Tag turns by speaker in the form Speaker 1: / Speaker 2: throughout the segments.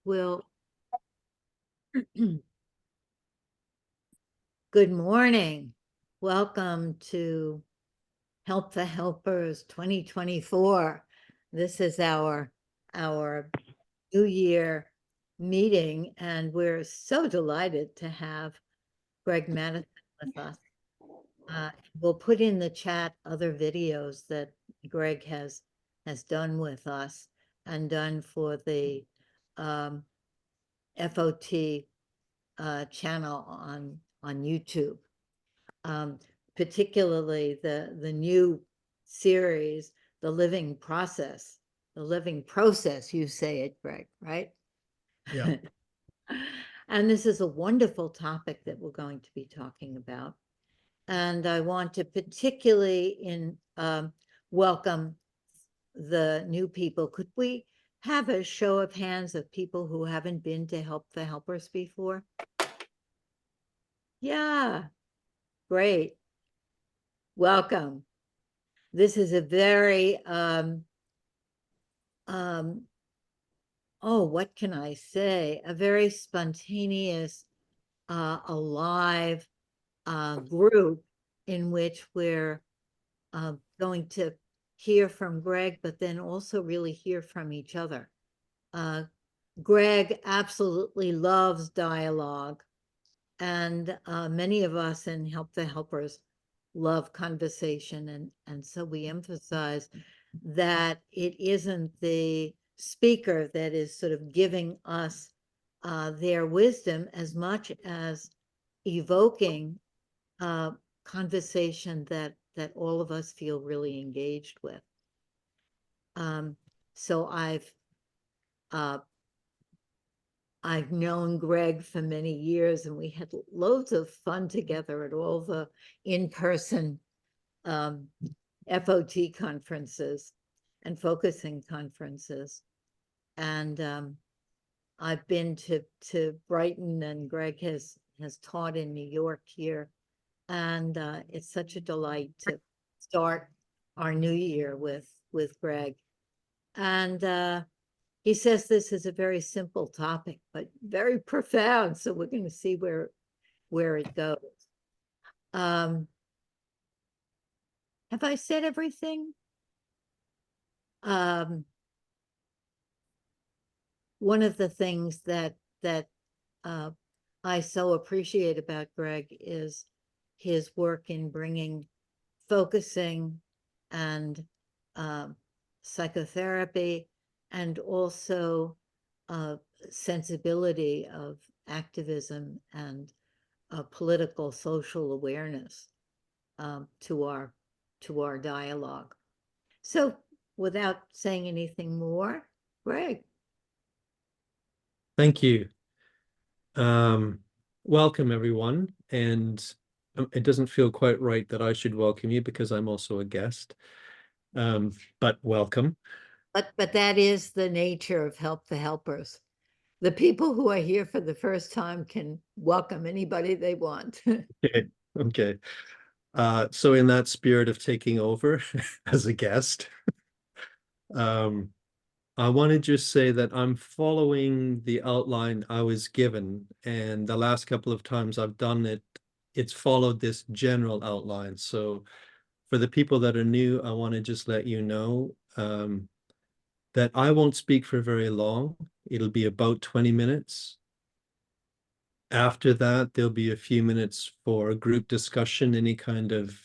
Speaker 1: Will. Good morning. Welcome to Help the Helpers 2024. This is our New Year meeting, and we're so delighted to have Greg Madison with us. We'll put in the chat other videos that Greg has done with us and done for the FOT channel on YouTube. Particularly the new series, The Living Process. The Living Process, you say it, Greg, right?
Speaker 2: Yeah.
Speaker 1: And this is a wonderful topic that we're going to be talking about. And I want to particularly welcome the new people. Could we have a show of hands of people who haven't been to Help the Helpers before? Yeah, great. Welcome. This is a very, what can I say? A very spontaneous, alive group in which we're going to hear from Greg, but then also really hear from each other. Greg absolutely loves dialogue, and many of us in Help the Helpers love conversation, and so we emphasize that it isn't the speaker that is sort of giving us their wisdom as much as evoking conversation that all of us feel really engaged with. So I've known Greg for many years, and we had loads of fun together at all the in-person FOT conferences and focusing conferences. And I've been to Brighton, and Greg has taught in New York here. And it's such a delight to start our new year with Greg. And he says this is a very simple topic, but very profound. So we're going to see where it goes. Have I said everything? One of the things that I so appreciate about Greg is his work in bringing focusing and psychotherapy, and also sensibility of activism and political social awareness to our dialogue. So without saying anything more, Greg.
Speaker 2: Thank you. Welcome, everyone. And it doesn't feel quite right that I should welcome you because I'm also a guest. But welcome.
Speaker 1: But that is the nature of Help the Helpers. The people who are here for the first time can welcome anybody they want.
Speaker 2: Okay. So in that spirit of taking over as a guest, I want to just say that I'm following the outline I was given, and the last couple of times I've done it, it's followed this general outline. So for the people that are new, I want to just let you know that I won't speak for very long. It'll be about 20 minutes. After that, there'll be a few minutes for group discussion, any kind of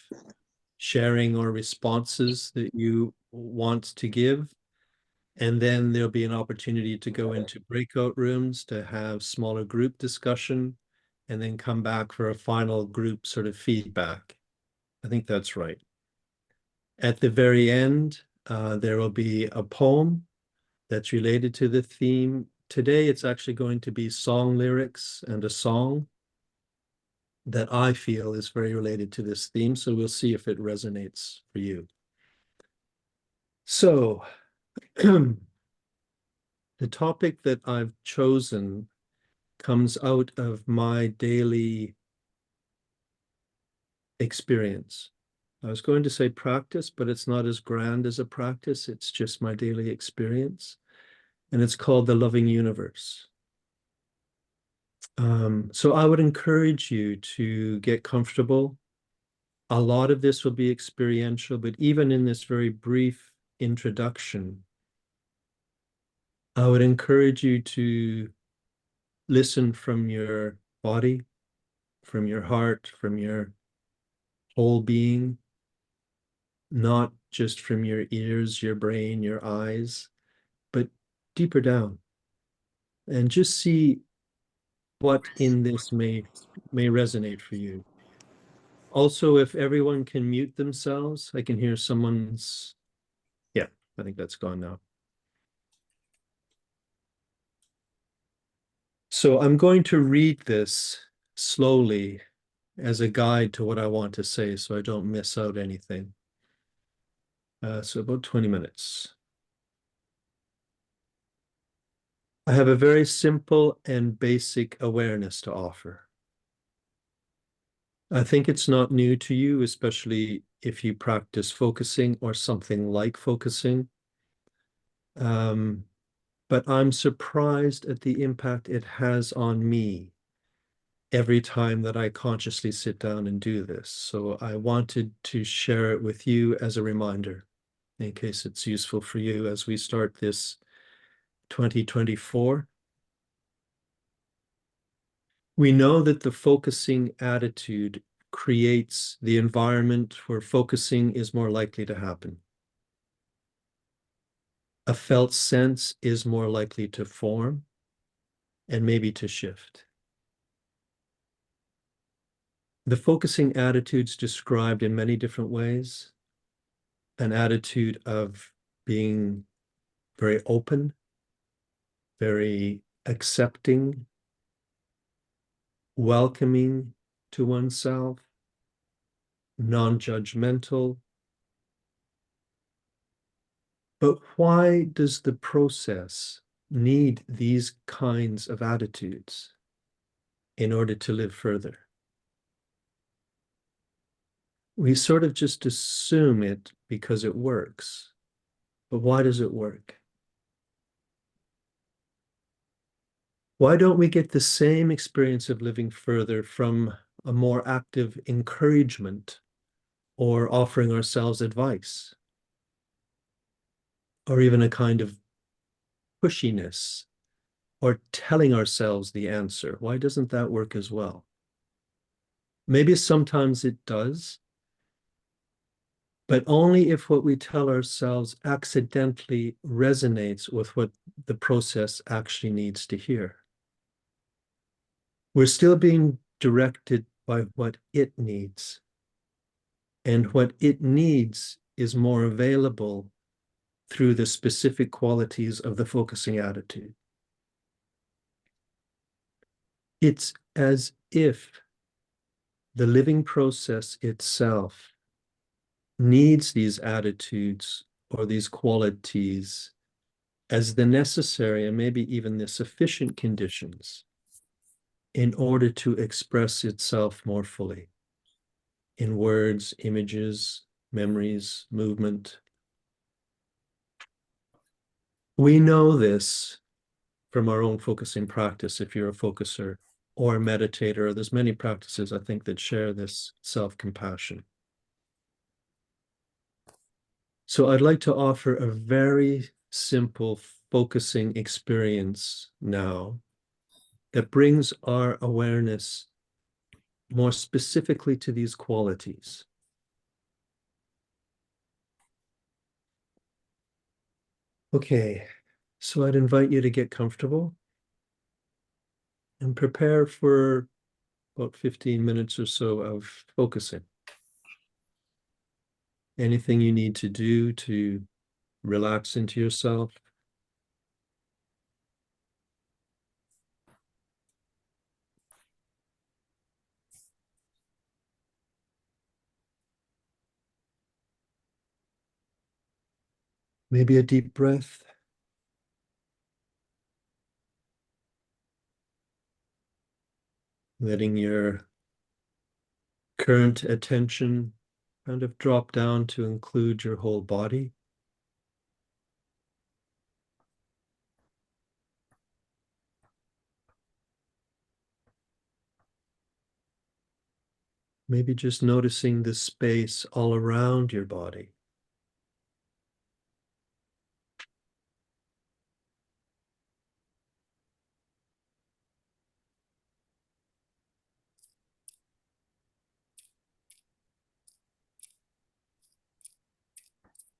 Speaker 2: sharing or responses that you want to give. And then there'll be an opportunity to go into breakout rooms to have smaller group discussion, and then come back for a final group sort of feedback. I think that's right. At the very end, there will be a poem that's related to the theme. Today, it's actually going to be song lyrics and a song that I feel is very related to this theme. So we'll see if it resonates for you. So the topic that I've chosen comes out of my daily experience. I was going to say practice, but it's not as grand as a practice. It's just my daily experience. and it's called the loving universe. So I would encourage you to get comfortable. A lot of this will be experiential, but even in this very brief introduction, I would encourage you to listen from your body, from your heart, from your whole being, not just from your ears, your brain, your eyes, but deeper down. And just see what in this may resonate for you. Also, if everyone can mute themselves, I can hear someone's, yeah, I think that's gone now. So I'm going to read this slowly as a guide to what I want to say so I don't miss out anything. So about 20 minutes. I have a very simple and basic awareness to offer. I think it's not new to you, especially if you practice focusing or something like focusing. But I'm surprised at the impact it has on me every time that I consciously sit down and do this. So I wanted to share it with you as a reminder, in case it's useful for you as we start this 2024. We know that the focusing attitude creates the environment where focusing is more likely to happen. A felt sense is more likely to form and maybe to shift. The focusing attitude's described in many different ways. An attitude of being very open, very accepting, welcoming to oneself, non-judgmental. But why does the process need these kinds of attitudes in order to live further? We sort of just assume it because it works. But why does it work? Why don't we get the same experience of living further from a more active encouragement or offering ourselves advice? Or even a kind of pushiness or telling ourselves the answer? Why doesn't that work as well? Maybe sometimes it does, but only if what we tell ourselves accidentally resonates with what the process actually needs to hear. We're still being directed by what it needs. And what it needs is more available through the specific qualities of the focusing attitude. It's as if the living process itself needs these attitudes or these qualities as the necessary and maybe even the sufficient conditions in order to express itself more fully in words, images, memories, movement. We know this from our own focusing practice, if you're a focuser or a meditator. There's many practices, I think, that share this self-compassion. So I'd like to offer a very simple focusing experience now that brings our awareness more specifically to these qualities. Okay, so I'd invite you to get comfortable and prepare for about 15 minutes or so of focusing. Anything you need to do to relax into yourself. Maybe a deep breath. Letting your current attention kind of drop down to include your whole body. Maybe just noticing the space all around your body.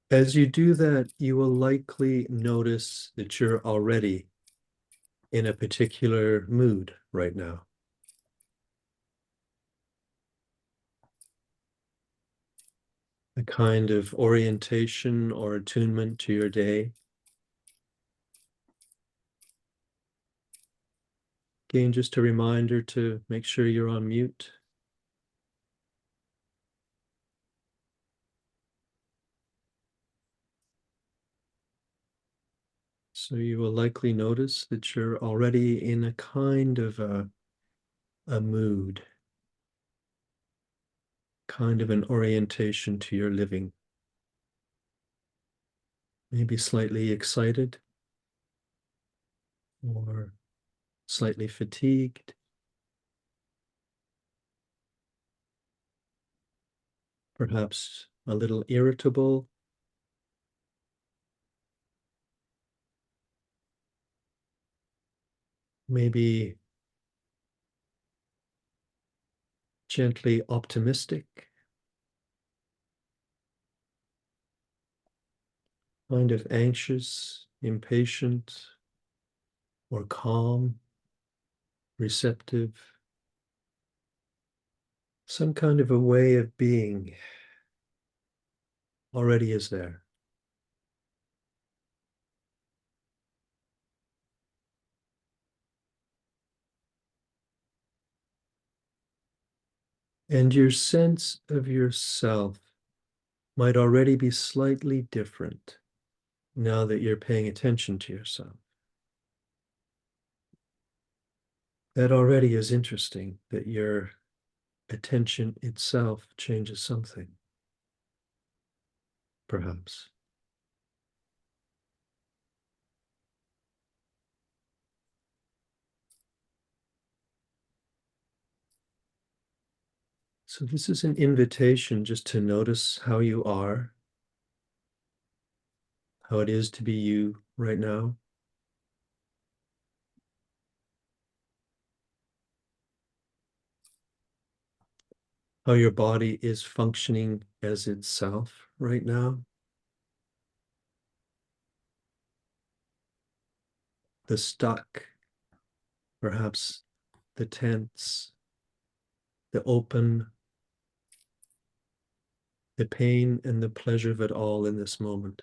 Speaker 2: As you do that, you will likely notice that you're already in a particular mood right now. A kind of orientation or attunement to your day. Again, just a reminder to make sure you're on mute. So you will likely notice that you're already in a kind of a mood, kind of an orientation to your living. Maybe slightly excited or slightly fatigued. Perhaps a little irritable. Maybe gently optimistic. Kind of anxious, impatient, or calm, receptive. Some kind of a way of being already is there. And your sense of yourself might already be slightly different now that you're paying attention to yourself. That already is interesting, that your attention itself changes something, perhaps. So this is an invitation just to notice how you are, how it is to be you right now. How your body is functioning as itself right now. The stuck, perhaps the tense, the open, the pain and the pleasure of it all in this moment.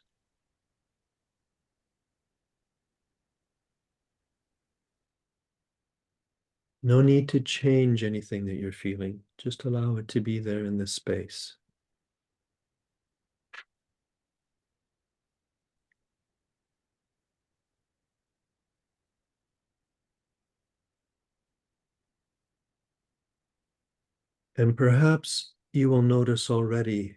Speaker 2: No need to change anything that you're feeling. Just allow it to be there in this space. And perhaps you will notice already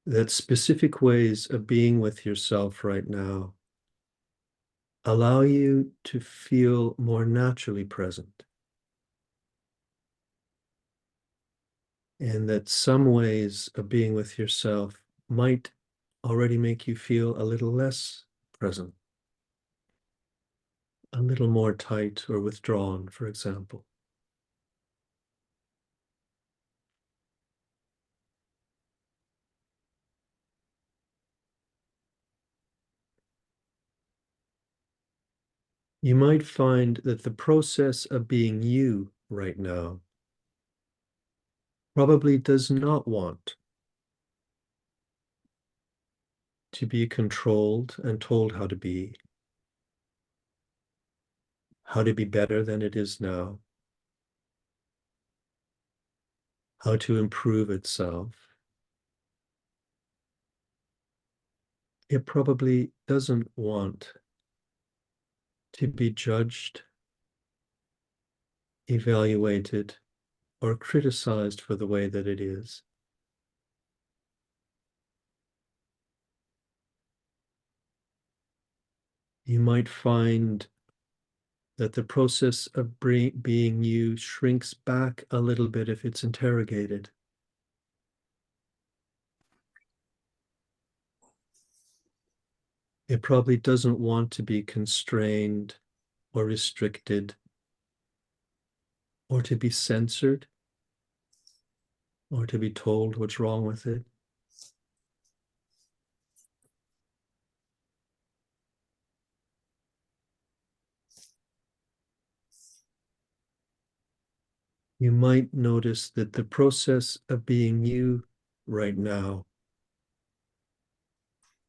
Speaker 2: that specific ways of being with yourself right now allow you to feel more naturally present. And that some ways of being with yourself might already make you feel a little less present, a little more tight or withdrawn, for example. You might find that the process of being you right now probably does not want to be controlled and told how to be better than it is now, how to improve itself. It probably doesn't want to be judged, evaluated, or criticized for the way that it is. You might find that the process of being you shrinks back a little bit if it's interrogated. It probably doesn't want to be constrained or restricted or to be censored or to be told what's wrong with it. You might notice that the process of being you right now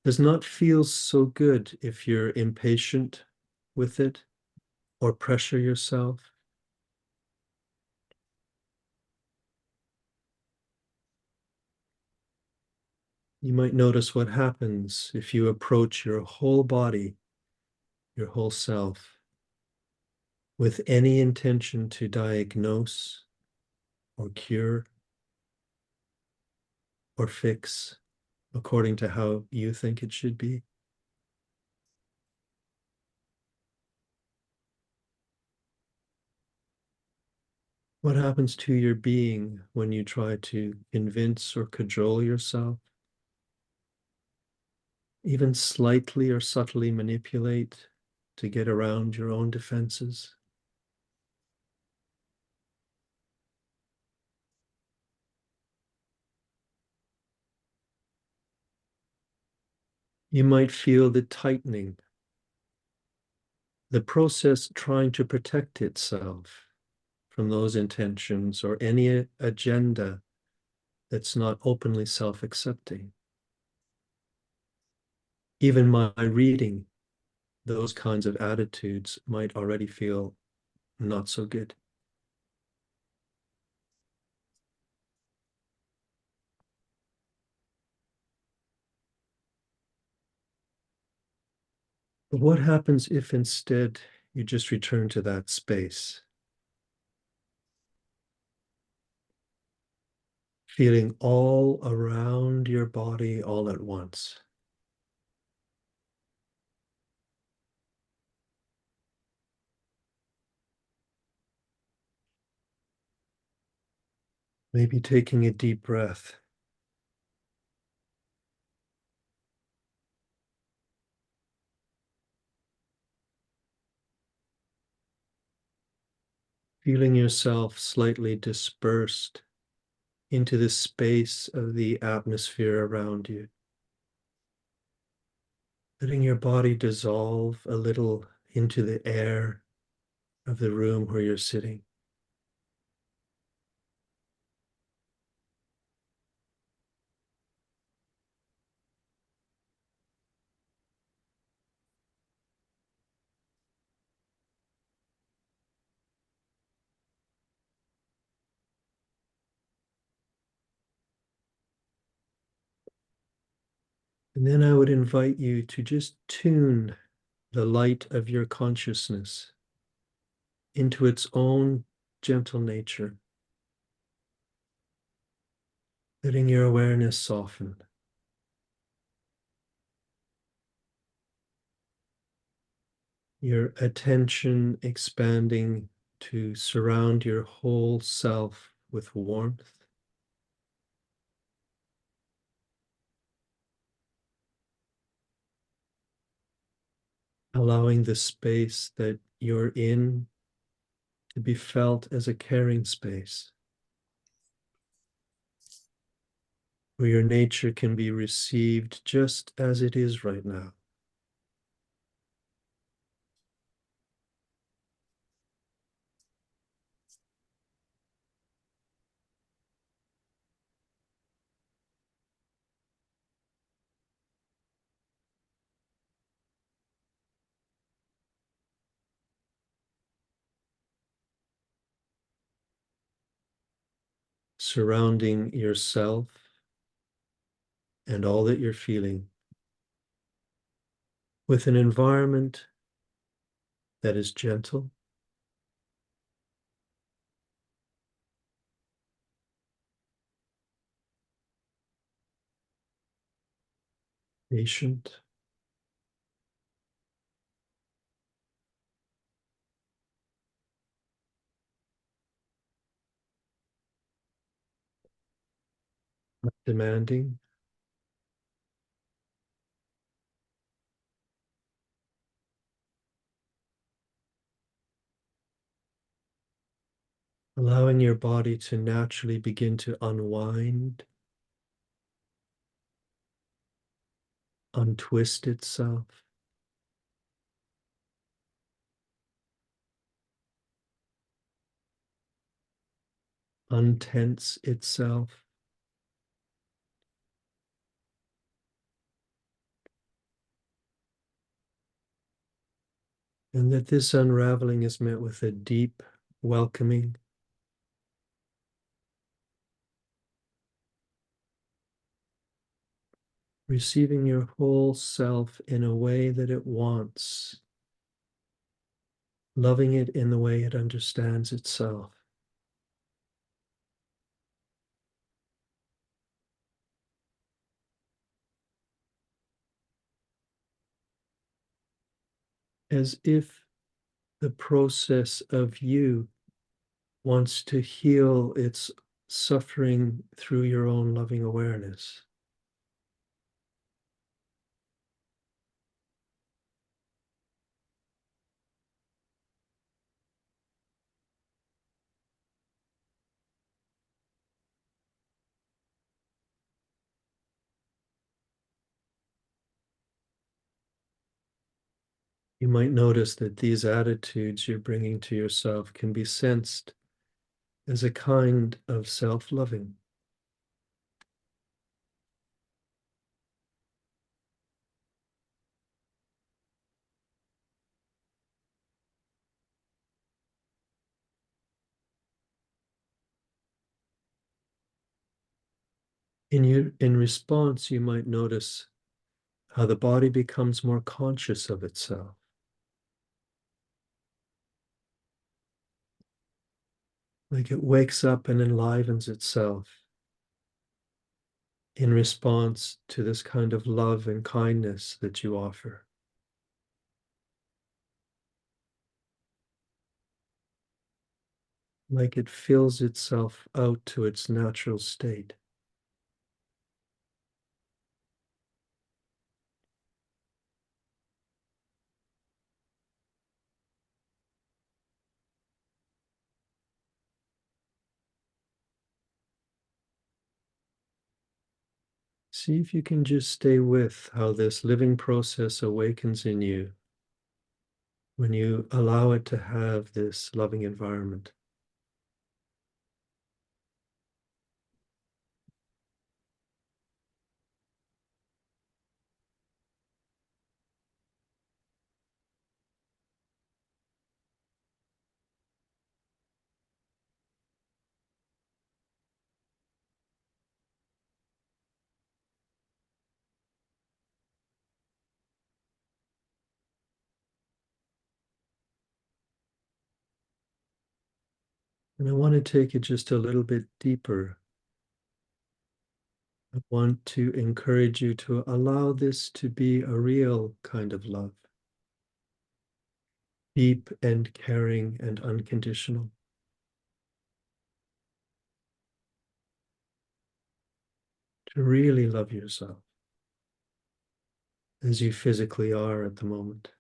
Speaker 2: does not feel so good if you're impatient with it or pressure yourself. You might notice what happens if you approach your whole body, your whole self, with any intention to diagnose or cure or fix according to how you think it should be. What happens to your being when you try to convince or cajole yourself, even slightly or subtly manipulate to get around your own defenses? You might feel the tightening, the process trying to protect itself from those intentions or any agenda that's not openly self-accepting. Even my reading those kinds of attitudes might already feel not so good. But what happens if instead you just return to that space, feeling all around your body all at once? Maybe taking a deep breath. Feeling yourself slightly dispersed into the space of the atmosphere around you. Letting your body dissolve a little into the air of the room where you're sitting. And then I would invite you to just tune the light of your consciousness into its own gentle nature, letting your awareness soften. Your attention expanding to surround your whole self with warmth. Allowing the space that you're in to be felt as a caring space, where your nature can be received just as it is right now. Surrounding yourself and all that you're feeling with an environment that is gentle, patient, not demanding, allowing your body to naturally begin to unwind, untwist itself. Untense itself. And that this unraveling is met with a deep welcoming, receiving your whole self in a way that it wants, loving it in the way it understands itself. As if the process of you wants to heal its suffering through your own loving awareness. You might notice that these attitudes you're bringing to yourself can be sensed as a kind of self-loving. In response, you might notice how the body becomes more conscious of itself. Like it wakes up and enlivens itself in response to this kind of love and kindness that you offer. Like it fills itself out to its natural state. See if you can just stay with how this living process awakens in you when you allow it to have this loving environment. And I want to take it just a little bit deeper. I want to encourage you to allow this to be a real kind of love, deep and caring and unconditional. To really love yourself as you physically are at the moment.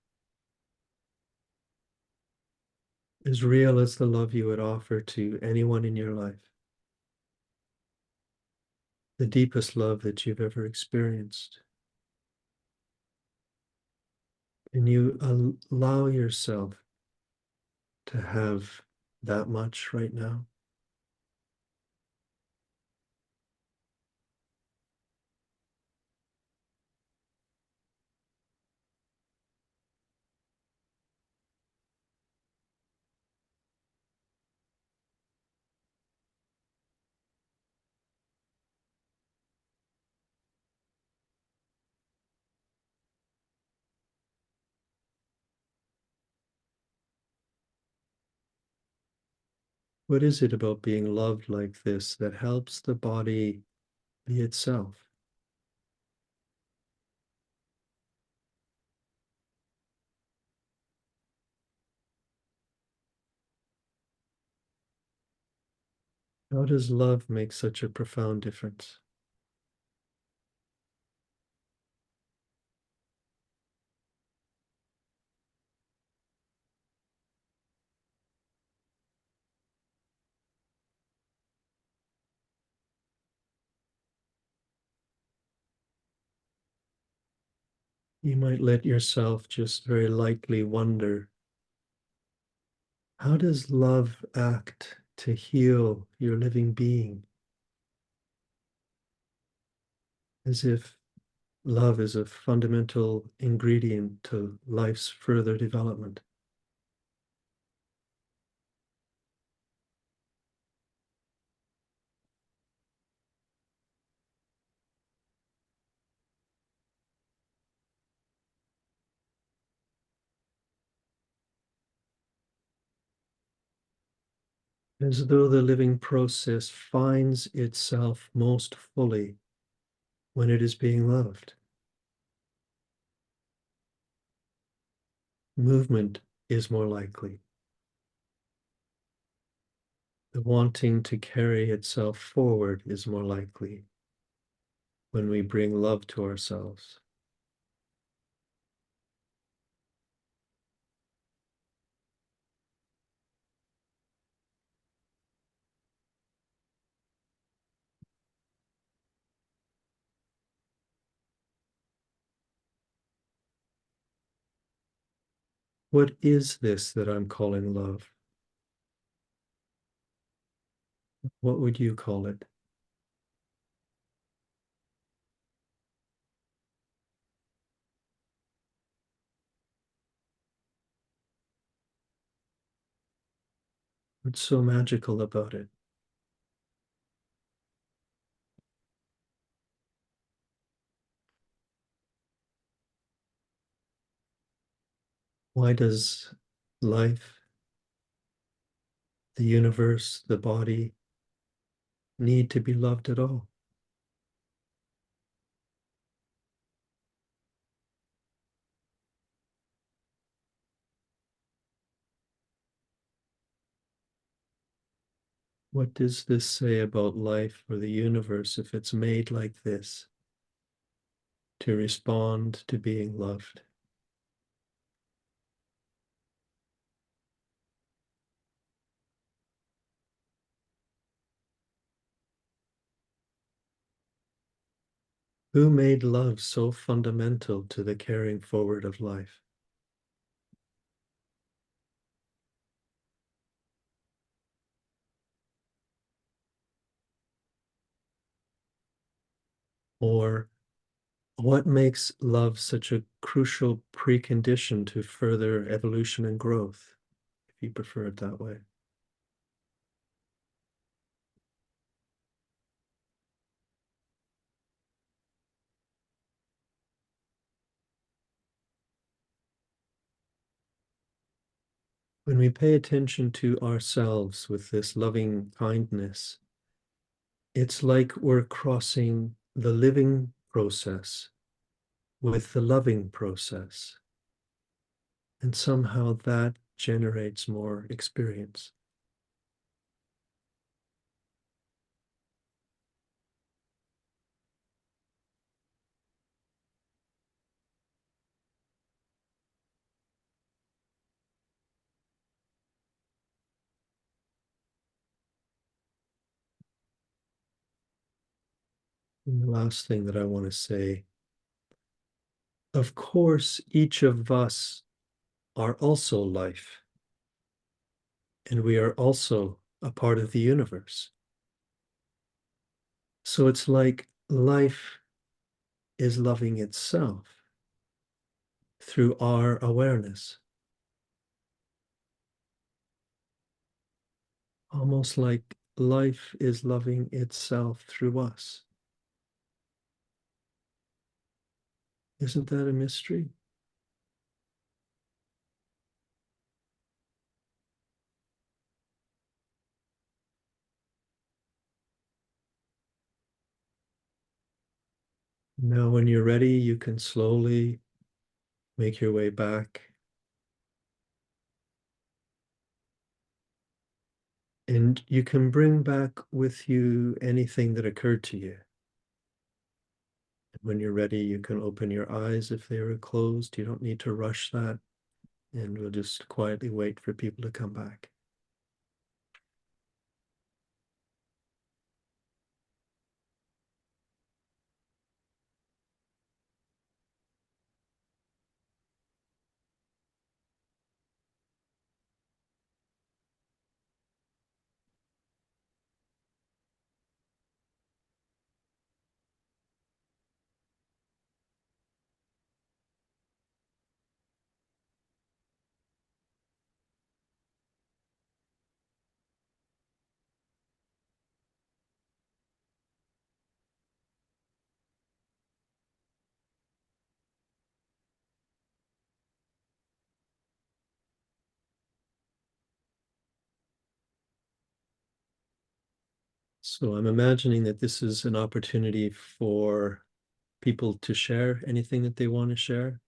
Speaker 2: As real as the love you would offer to anyone in your life. The deepest love that you've ever experienced. And you allow yourself to have that much right now. What is it about being loved like this that helps the body be itself? How does love make such a profound difference? You might let yourself just very lightly wonder, how does love act to heal your living being? As if love is a fundamental ingredient to life's further development. As though the living process finds itself most fully when it is being loved. Movement is more likely. The wanting to carry itself forward is more likely when we bring love to ourselves. What is this that I'm calling love? What would you call it? What's so magical about it? Why does life, the universe, the body need to be loved at all? What does this say about life or the universe if it's made like this, to respond to being loved? Who made love so fundamental to the carrying forward of life? Or what makes love such a crucial precondition to further evolution and growth, if you prefer it that way? When we pay attention to ourselves with this loving kindness, it's like we're crossing the living process with the loving process. And somehow that generates more experience. And the last thing that I want to say, of course, each of us are also life, and we are also a part of the universe. So it's like life is loving itself through our awareness, almost like life is loving itself through us. Isn't that a mystery? Now, when you're ready, you can slowly make your way back. And you can bring back with you anything that occurred to you. And when you're ready, you can open your eyes if they were closed. You don't need to rush that. And we'll just quietly wait for people to come back. So I'm imagining that this is an opportunity for people to share anything that they want to share.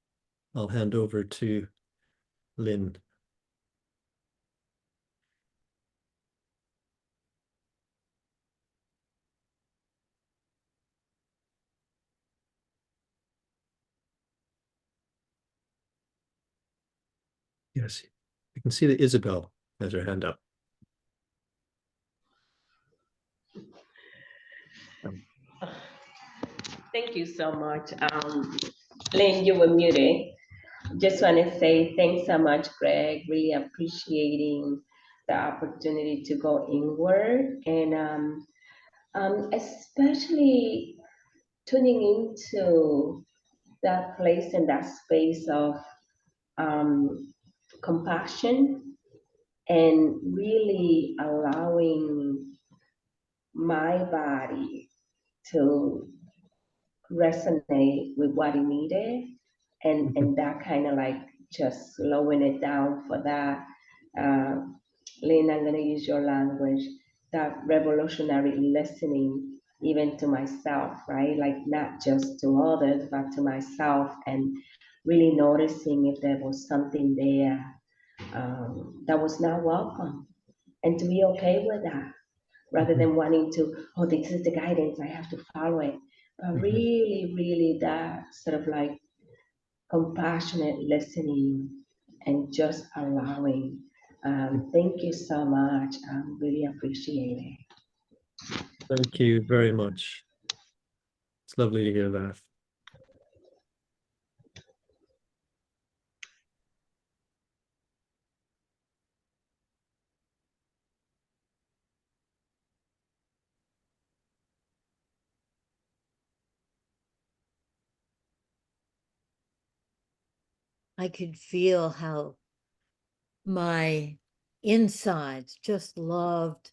Speaker 2: I'll hand over to Lynn. Yes, you can see that Isabel has her hand up.
Speaker 3: Thank you so much. Lynn, you were muted. Just want to say thanks so much, Greg. Really appreciating the opportunity to go inward and especially tuning into that place and that space of um, compassion and really allowing my body to resonate with what it needed and that kind of like just slowing it down for that. uh, Lynn, I'm going to use your language, that revolutionary listening even to myself, right? Like not just to others but to myself, and really noticing if there was something there that was not welcome, and to be okay with that rather than wanting to, oh, this is the guidance, I have to follow it. But really, really that sort of like compassionate listening and just allowing. Thank you so much. I really appreciate it.
Speaker 2: Thank you very much. It's lovely to hear that.
Speaker 1: I could feel how my insides just loved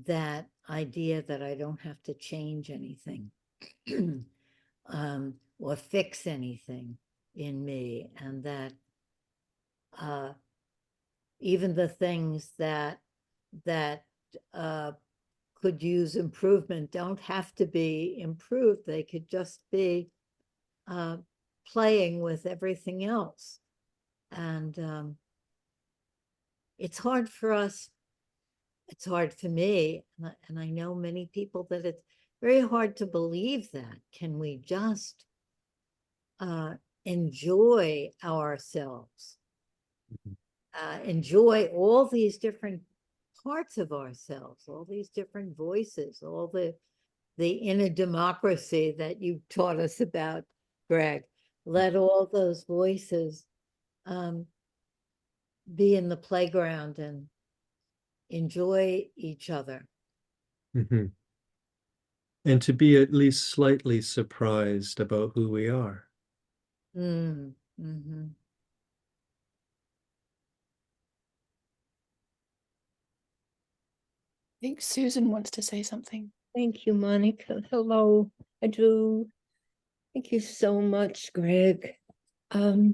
Speaker 1: that idea that I don't have to change anything or fix anything in me, and that even the things that could use improvement don't have to be improved. They could just be playing with everything else. And it's hard for us. It's hard for me, and I know many people that it's very hard to believe that. Can we just enjoy ourselves, enjoy all these different parts of ourselves, all these different voices, all the inner democracy that you taught us about, Greg? Let all those voices be in the playground and enjoy each other.
Speaker 2: Mm-hmm. And to be at least slightly surprised about who we are.
Speaker 1: Mm-hmm.
Speaker 4: I think Susan wants to say something.
Speaker 5: Thank you, Monica. Hello, I do. Thank you so much, Greg. I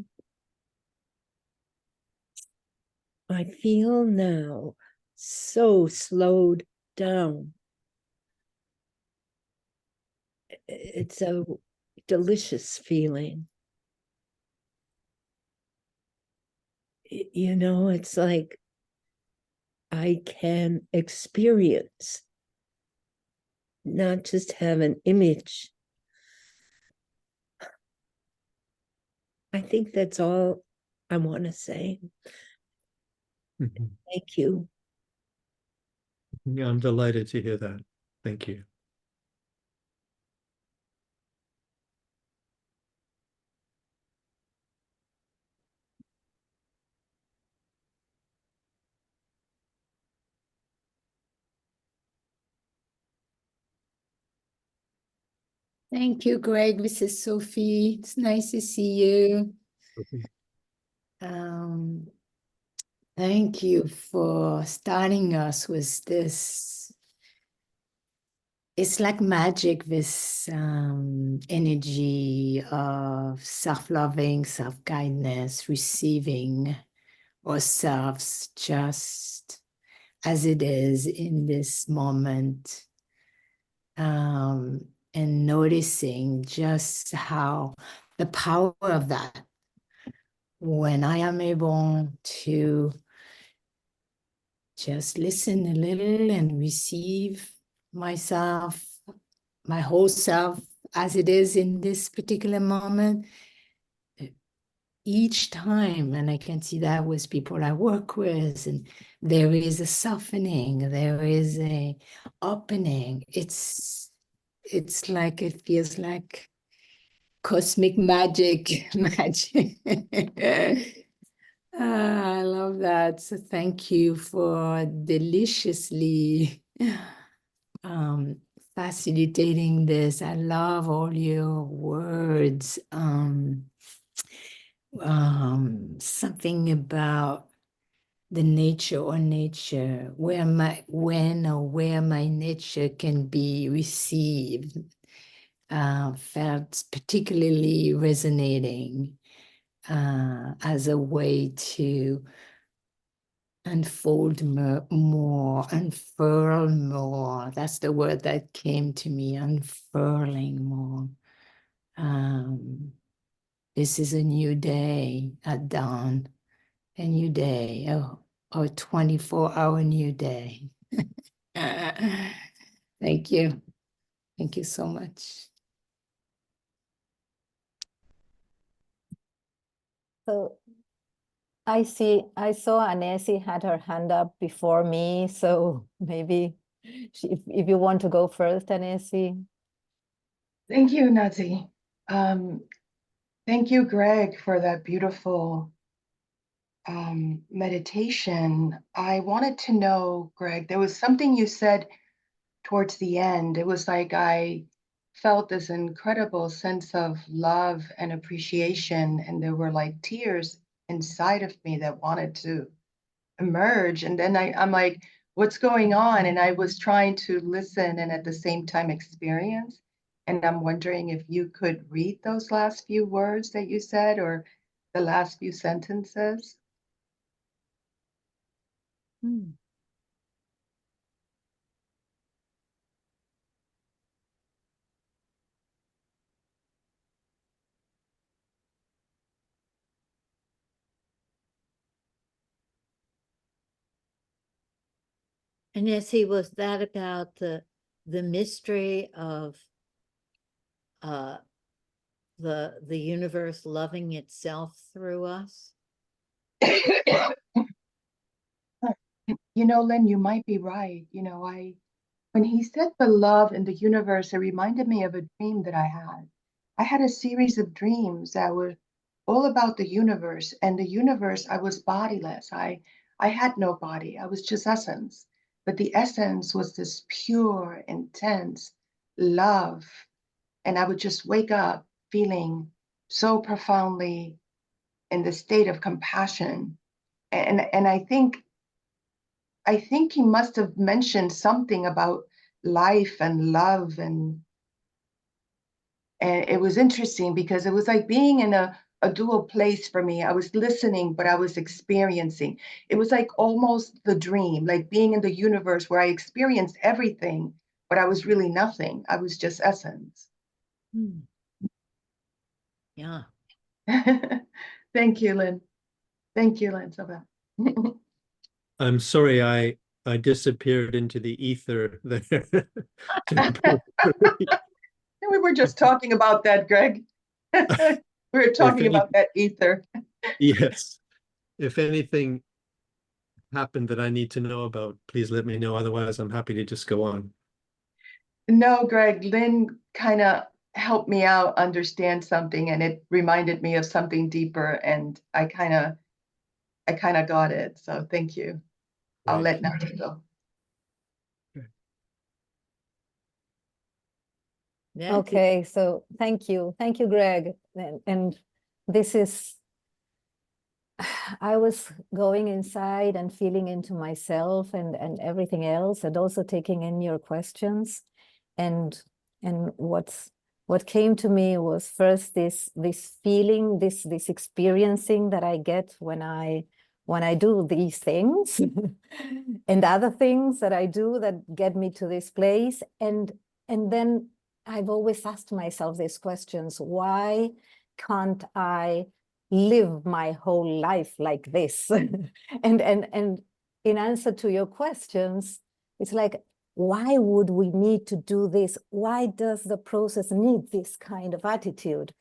Speaker 5: feel now so slowed down. It's a delicious feeling. You know, it's like I can experience, not just have an image. I think that's all I want to say.
Speaker 2: Mm-hmm.
Speaker 5: Thank you.
Speaker 2: Yeah, I'm delighted to hear that. Thank you.
Speaker 6: Thank you, Greg. This is Sophie. It's nice to see you. Thank you for starting us with this. It's like magic, this energy of self-loving, self-kindness, receiving ourselves just as it is in this moment. and noticing just how the power of that, when I am able to just listen a little and receive myself, my whole self as it is in this particular moment, each time, and I can see that with people I work with, and there is a softening, there is a opening. It's like, it feels like cosmic magic. I love that. So thank you for deliciously facilitating this. I love all your words. Something about the nature or nature, where my nature can be received, felt particularly resonating as a way to unfold more, unfurl more. That's the word that came to me, unfurling more. This is a new day at dawn, a new day, a 24-hour new day. Thank you. Thank you so much.
Speaker 1: So I saw Anesi had her hand up before me, so maybe if you want to go first, Anesi.
Speaker 7: Thank you, Nazi. Thank you, Greg, for that beautiful meditation. I wanted to know, Greg, there was something you said towards the end. It was like I felt this incredible sense of love and appreciation, and there were like tears inside of me that wanted to emerge. And then I'm like, what's going on? And I was trying to listen and at the same time experience. And I'm wondering if you could read those last few words that you said, or the last few sentences.
Speaker 1: Anesi, was that about the mystery of the universe loving itself through us?
Speaker 7: You know, Lynn, you might be right. You know, when he said the love in the universe, it reminded me of a dream that I had. I had a series of dreams that were all about the universe, and the universe, I was bodiless. I had no body. I was just essence. But the essence was this pure, intense love. And I would just wake up feeling so profoundly in the state of compassion. And I think he must have mentioned something about life and love, and it was interesting because it was like being in a dual place for me. I was listening, but I was experiencing. It was like almost the dream, like being in the universe where I experienced everything, but I was really nothing. I was just essence.
Speaker 1: Yeah.
Speaker 7: Thank you, Lynn. Thank you, Lynn, so much.
Speaker 2: I'm sorry, I disappeared into the ether there.
Speaker 7: We were just talking about that, Greg. We were talking about that ether.
Speaker 2: Yes. If anything happened that I need to know about, please let me know. Otherwise, I'm happy to just go on.
Speaker 7: No, Greg, Lynn kind of helped me out understand something, and it reminded me of something deeper, and I kind of got it. So thank you. I'll let Nancy go.
Speaker 1: Okay, so thank you, Greg. And this is, I was going inside and feeling into myself and everything else, and also taking in your questions. And what came to me was first this feeling, this experiencing that I get when I do these things and other things that I do that get me to this place. And
Speaker 8: then I've always asked myself these questions. Why can't I live my whole life like this? and in answer to your questions, it's like, why would we need to do this? Why does the process need this kind of attitude?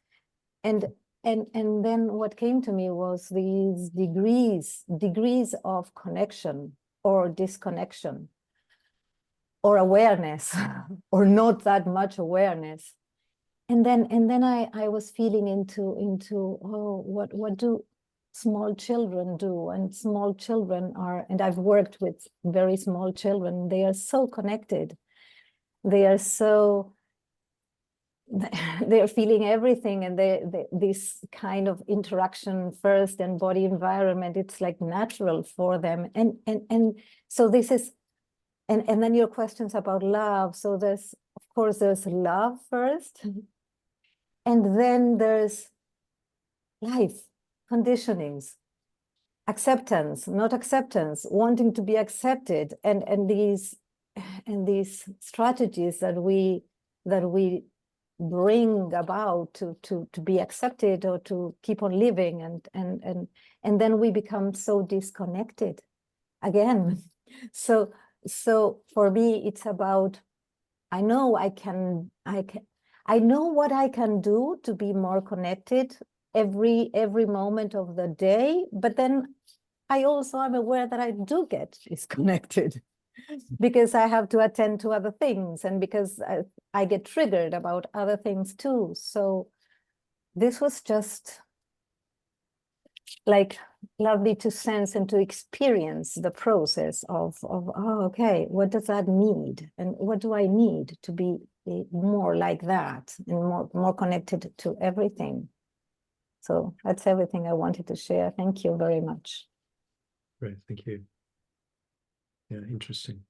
Speaker 8: And then what came to me was these degrees of connection or disconnection or awareness or not that much awareness. And then I was feeling into oh, what do small children do? And small children are, and I've worked with very small children, they are so connected. They are so, they're feeling everything, and this kind of interaction first and body environment, it's like natural for them. And so this is, and then your questions about love. So there's, of course, there's love first, and then there's life, conditionings, acceptance, not acceptance, wanting to be accepted, and these strategies that we bring about to be accepted or to keep on living, and then we become so disconnected again. So for me, it's about, I know I know what I can do to be more connected every moment of the day, but then I also am aware that I do get disconnected because I have to attend to other things, and because I get triggered about other things too. So this was just like lovely to sense and to experience the process of oh, okay, what does that need, and what do I need to be more like that and more connected to everything. So that's everything I wanted to share. Thank you very much.
Speaker 2: Great, thank you. Yeah, interesting.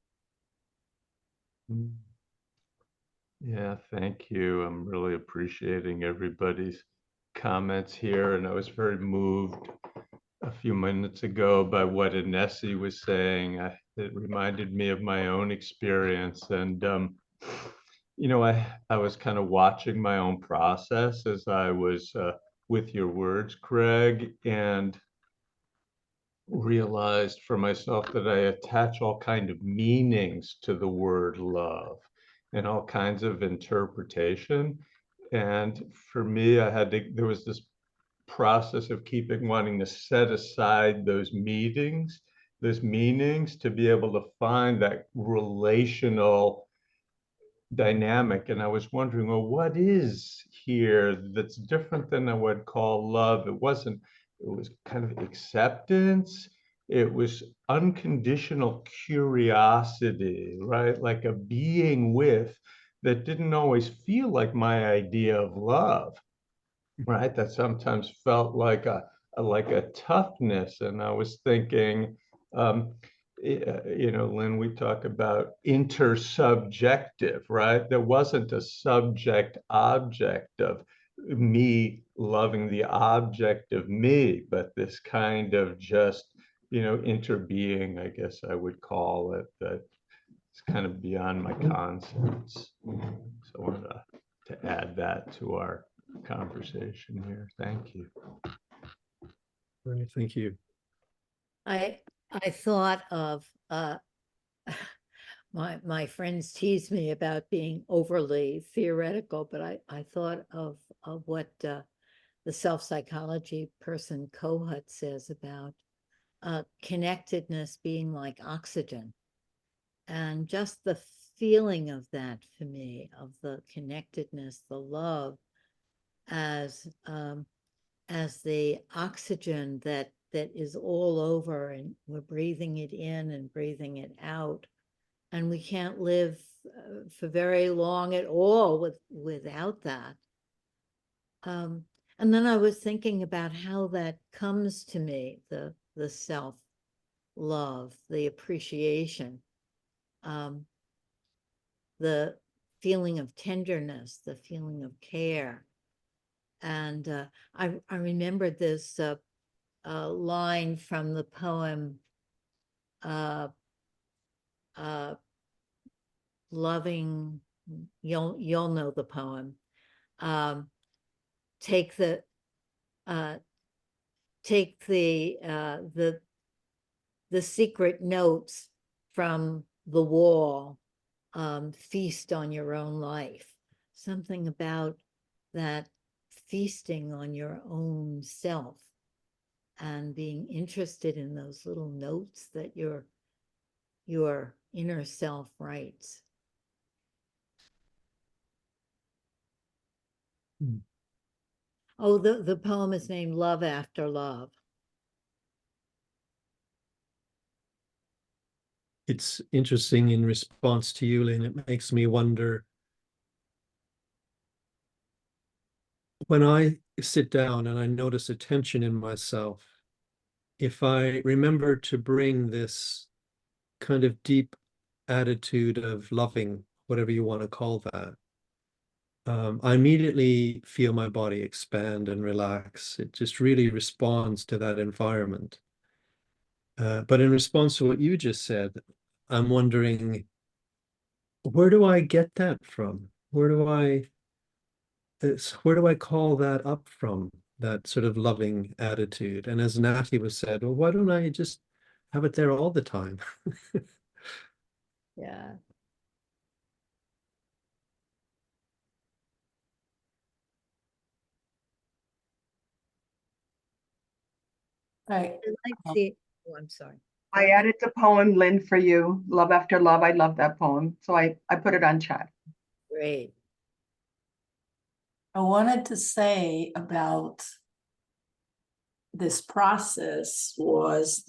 Speaker 9: Yeah, thank you. I'm really appreciating everybody's comments here, and I was very moved a few minutes ago by what Inessie was saying. It reminded me of my own experience, and you know, I was kind of watching my own process as I was with your words, Greg, and realized for myself that I attach all kind of meanings to the word love and all kinds of interpretation. And for me, there was this process of wanting to set aside those meanings to be able to find that relational dynamic. And I was wondering, well, what is here that's different than I would call love? It was kind of acceptance. It was unconditional curiosity, right? Like a being with that didn't always feel like my idea of love, right? That sometimes felt like a toughness. And I was thinking, you know, Lynn, we talk about intersubjective, right? There wasn't a subject object of me loving the object of me, but this kind of just, you know, interbeing, I guess I would call it, that it's kind of beyond my concepts. So I wanted to add that to our conversation here. Thank you.
Speaker 2: Great, thank you.
Speaker 1: I thought of my friends tease me about being overly theoretical, but I thought of what the self-psychology person Kohut says about connectedness being like oxygen, and just the feeling of that for me, of the connectedness, the love as the oxygen that is all over, and we're breathing it in and breathing it out, and we can't live for very long at all without that. And then I was thinking about how that comes to me, the self-love, the appreciation, the feeling of tenderness, the feeling of care. And I remembered this line from the poem Loving you'll know the poem. Take the secret notes from the wall, feast on your own life. Something about that feasting on your own self and being interested in those little notes that your inner self writes. Oh, the poem is named Love After Love.
Speaker 2: It's interesting in response to you, Lynn. It makes me wonder, when I sit down and I notice a tension in myself, if I remember to bring this kind of deep attitude of loving, whatever you want to call that, I immediately feel my body expand and relax. It just really responds to that environment. But in response to what you just said, I'm wondering, where do I get that from? Where do I call that up from, that sort of loving attitude? And as Natty was said, well, why don't I just have it there all the time?
Speaker 1: Yeah.
Speaker 5: Right.
Speaker 1: Oh, I'm sorry.
Speaker 7: I added the poem, Lynn, for you, Love After Love. I love that poem. So I put it on chat.
Speaker 1: Great.
Speaker 5: I wanted to say about this process was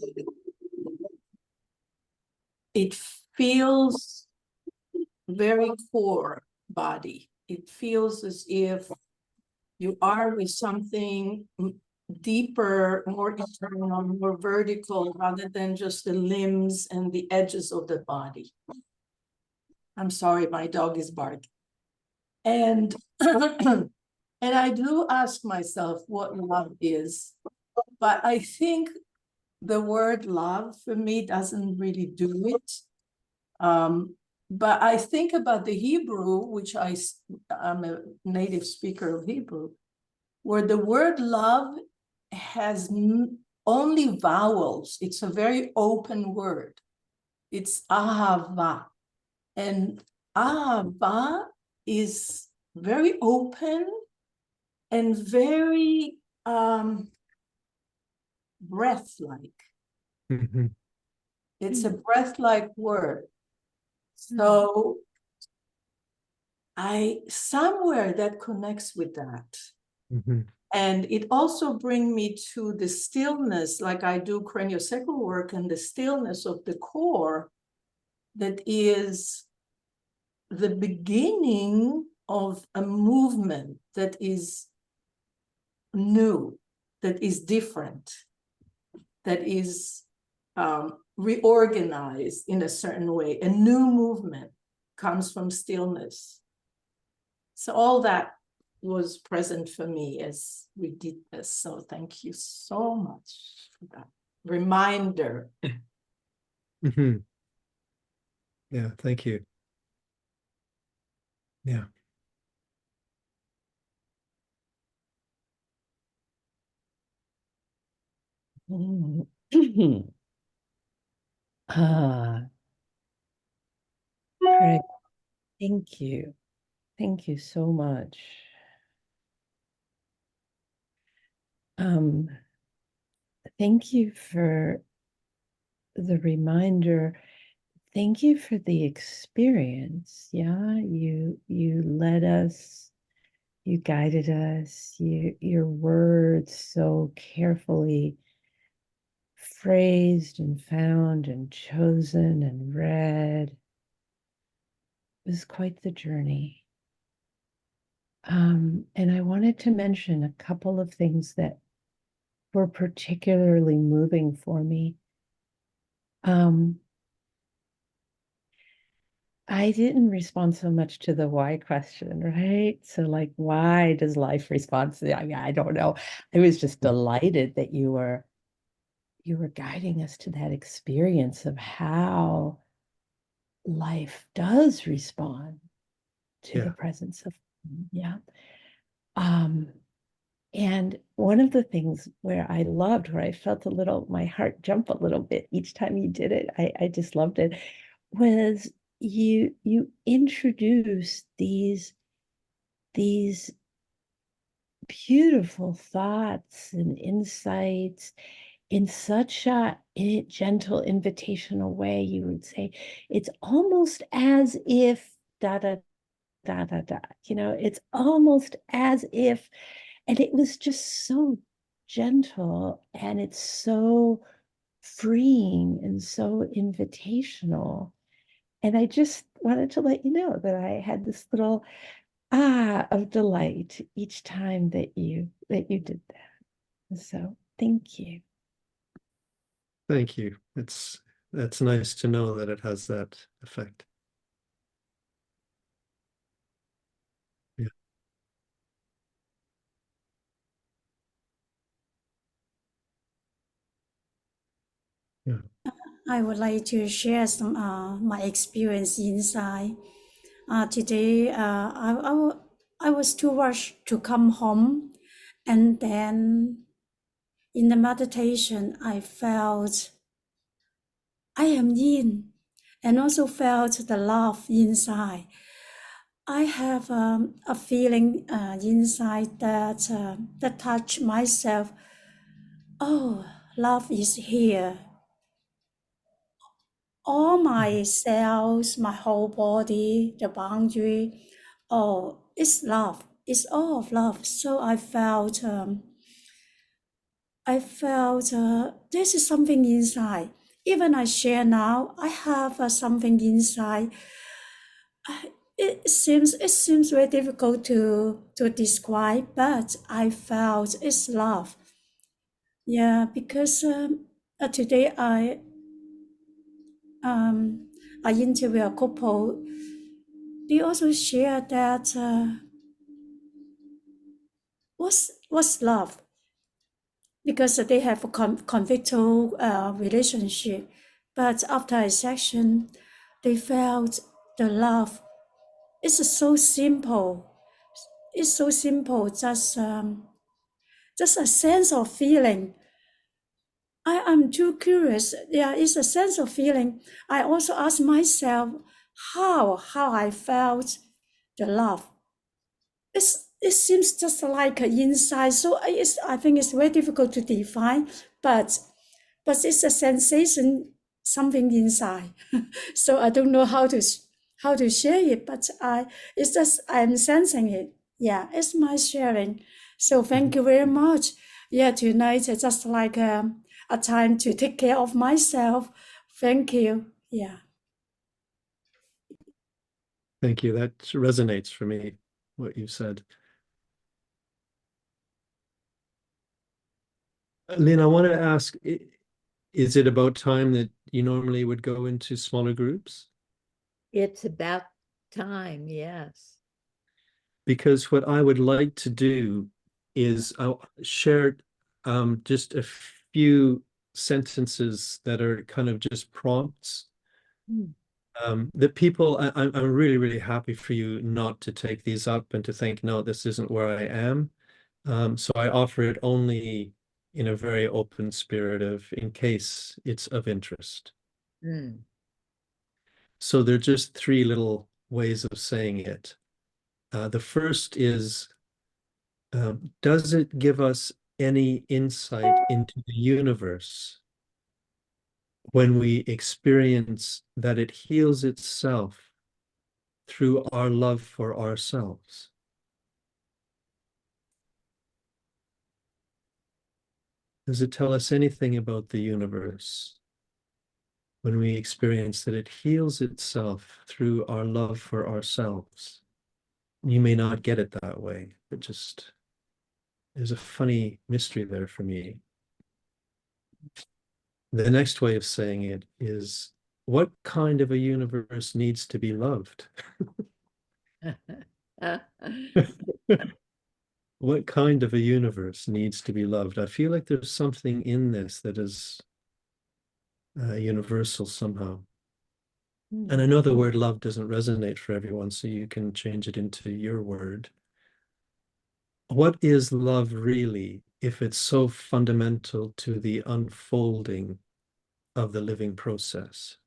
Speaker 5: it feels very core body. It feels as if you are with something deeper, more internal, more vertical, rather than just the limbs and the edges of the body. I'm sorry, my dog is barking. And and I do ask myself what love is, but I think the word love for me doesn't really do it. But I think about the Hebrew, which I'm a native speaker of Hebrew, where the word love has only vowels. It's a very open word. It's ahava. And ahava is very open and very breath-like.
Speaker 2: Mm-hmm.
Speaker 5: It's a breath-like word. So somewhere that connects with that.
Speaker 2: Mm-hmm.
Speaker 5: And it also brings me to the stillness, like I do craniosacral work, and the stillness of the core that is the beginning of a movement that is new, that is different, that is reorganized in a certain way. A new movement comes from stillness. So all that was present for me as we did this. So thank you so much for that reminder.
Speaker 2: Mm-hmm. Yeah, thank you. Yeah.
Speaker 10: Greg, thank you. Thank you so much. Thank you for the reminder. Thank you for the experience. Yeah, you led us, you guided us, your words so carefully phrased and found and chosen and read. It was quite the journey. And I wanted to mention a couple of things that were particularly moving for me. I didn't respond so much to the why question, right? So like, why does life respond to that? I mean, I don't know. I was just delighted that you were guiding us to that experience of how life does respond. to the
Speaker 2: Yeah.
Speaker 10: presence of, yeah. And one of the things where I loved, where I felt a little, my heart jump a little bit each time you did it, I just loved it, was you introduced these beautiful thoughts and insights in such a gentle, invitational way. You would say, it's almost as if da da da da da, it's almost as if, and it was just so gentle, and it's so freeing and so invitational. And I just wanted to let you know that I had this little of delight each time that you did that. So thank you.
Speaker 2: Thank you. That's nice to know that it has that effect. Yeah. Yeah.
Speaker 11: I would like to share some my experience inside. Today, I was too rushed to come home, and then in the meditation, I felt I am yin, and also felt the love inside. I have a feeling inside that touch myself. Oh, love is here. All my cells, my whole body, the boundary, oh, it's love. It's all of love. So I felt this is something inside. Even I share now, I have something inside. It seems very difficult to describe, but I felt it's love. Yeah, because today I interview a couple. They also share that what's love, because they have a conflictual relationship, but after a session, they felt the love. It's so simple. It's so simple. Just a sense of feeling. I am too curious. Yeah, it's a sense of feeling. I also ask myself how I felt the love. It seems just like inside. So I think it's very difficult to define, but it's a sensation, something inside. So I don't know how to share it, but it's just I'm sensing it. Yeah, it's my sharing. So thank you very much. Yeah, tonight is just like a time to take care of myself. Thank you. Yeah.
Speaker 2: Thank you. That resonates for me, what you said. Lynn, I wanted to ask, is it about time that you normally would go into smaller groups?
Speaker 1: It's about time, yes.
Speaker 2: Because what I would like to do is I'll share just a few sentences that are kind of just prompts. That people, I'm really, really happy for you not to take these up and to think, no, this isn't where I am. So I offer it only in a very open spirit of in case it's of interest. So they're just three little ways of saying it. The first is, does it give us any insight into the universe when we experience that it heals itself through our love for ourselves? Does it tell us anything about the universe when we experience that it heals itself through our love for ourselves? You may not get it that way, but just there's a funny mystery there for me. The next way of saying it is, what kind of a universe needs to be loved? What kind of a universe needs to be loved? I feel like there's something in this that is universal somehow. And I know the word love doesn't resonate for everyone, so you can change it into your word. What is love really if it's so fundamental to the unfolding of the living process?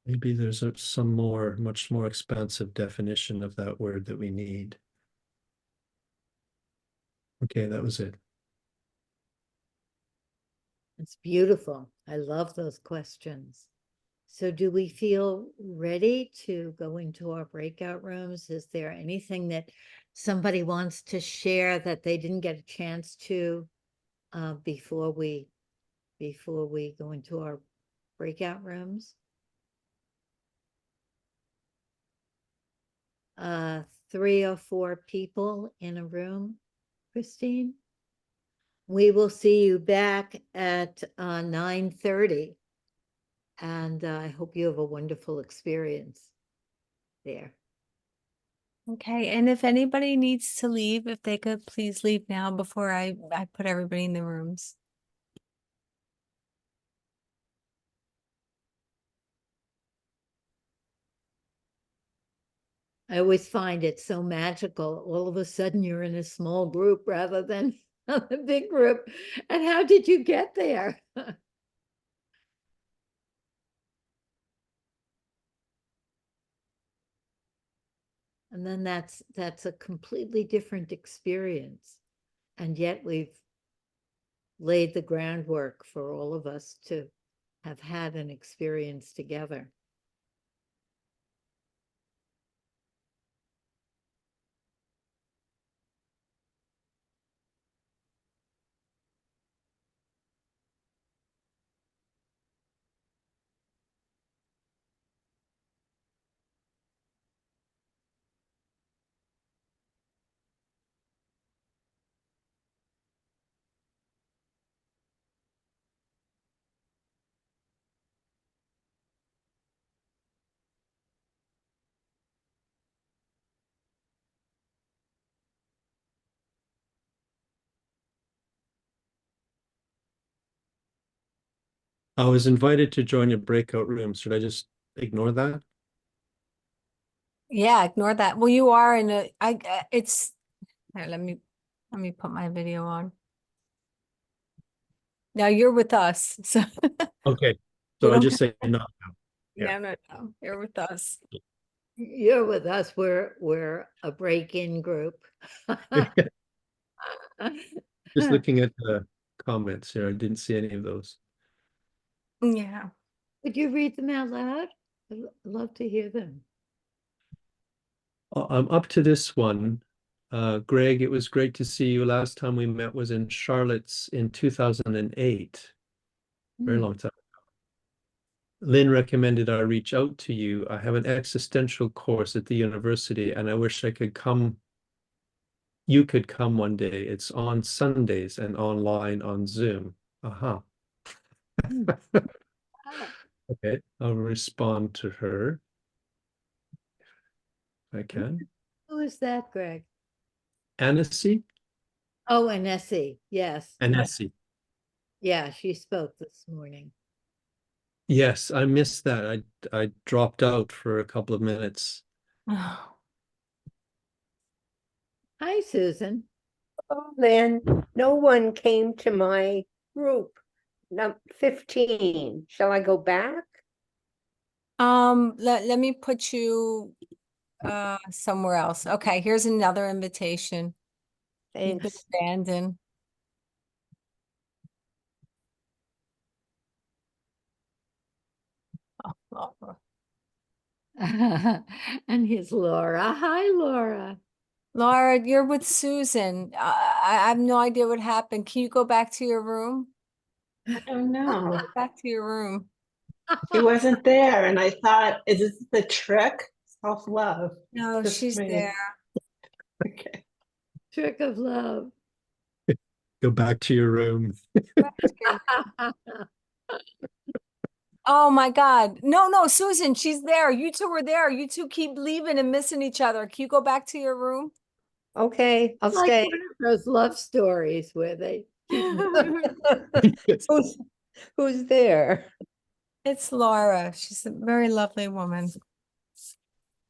Speaker 2: Maybe there's some much more expansive definition of that word that we need. Okay, that was it.
Speaker 1: It's beautiful. I love those questions. So do we feel ready to go into our breakout rooms? Is there anything that somebody wants to share that they didn't get a chance to before we go into our breakout rooms? 3 or 4 people in a room, Christine? We will see you back at 9:30. And I hope you have a wonderful experience there.
Speaker 12: Okay, and if anybody needs to leave, if they could please leave now before I put everybody in the rooms.
Speaker 1: I always find it so magical. All of a sudden you're in a small group rather than a big group. And how did you get there? And then that's a completely different experience. And yet we've laid the groundwork for all of us to have had an experience together.
Speaker 2: I was invited to join a breakout room. Should I just ignore that?
Speaker 12: Yeah, ignore that. Well, you are in a it's here, let me put my video on. Now you're with us. So
Speaker 2: Okay.
Speaker 12: You
Speaker 2: So I
Speaker 12: don't
Speaker 2: just say no. Yeah.
Speaker 12: no, you're with us.
Speaker 1: You're with us. We're a break-in group.
Speaker 2: Just looking at the comments here, I didn't see any of those.
Speaker 12: Yeah.
Speaker 1: Would you read them out loud? I'd love to hear them.
Speaker 2: I'm up to this one. Greg, it was great to see you. Last time we met was in Charlotte's in 2008. Very long time ago. Lynn recommended I reach out to you. I have an existential course at the university and I wish I could come. You could come one day. It's on Sundays and online on Zoom. Aha. Okay, I'll respond to her if I can.
Speaker 1: Who is that, Greg?
Speaker 2: Annecy?
Speaker 1: Oh, and Nessie. Yes.
Speaker 2: Annecy.
Speaker 1: Yeah, she spoke this morning.
Speaker 2: Yes, I missed that. I dropped out for a couple of minutes.
Speaker 12: Oh.
Speaker 1: Hi, Susan.
Speaker 13: Oh, Lynn, no one came to my group. Number 15. Shall I go back?
Speaker 12: Let me put you somewhere else. Okay, here's another invitation. You could
Speaker 13: Thanks.
Speaker 12: abandon.
Speaker 1: And here's Laura. Hi, Laura.
Speaker 12: Laura, you're with Susan. I have no idea what happened. Can you go back to your room?
Speaker 5: I don't know.
Speaker 12: Back to your room.
Speaker 5: She wasn't there, and I thought, is this the trick? Self-love.
Speaker 12: No,
Speaker 5: Just
Speaker 12: she's
Speaker 5: me.
Speaker 12: there.
Speaker 5: Okay.
Speaker 1: Trick of love.
Speaker 2: Go back to your room.
Speaker 12: Oh my God. No, Susan, she's there. You two were there. You two keep leaving and missing each other. Can you go back to your room?
Speaker 13: Okay, I'll
Speaker 1: Like
Speaker 13: stay.
Speaker 1: one of those love stories where they keep
Speaker 13: Who's there?
Speaker 12: It's Laura. She's a very lovely woman.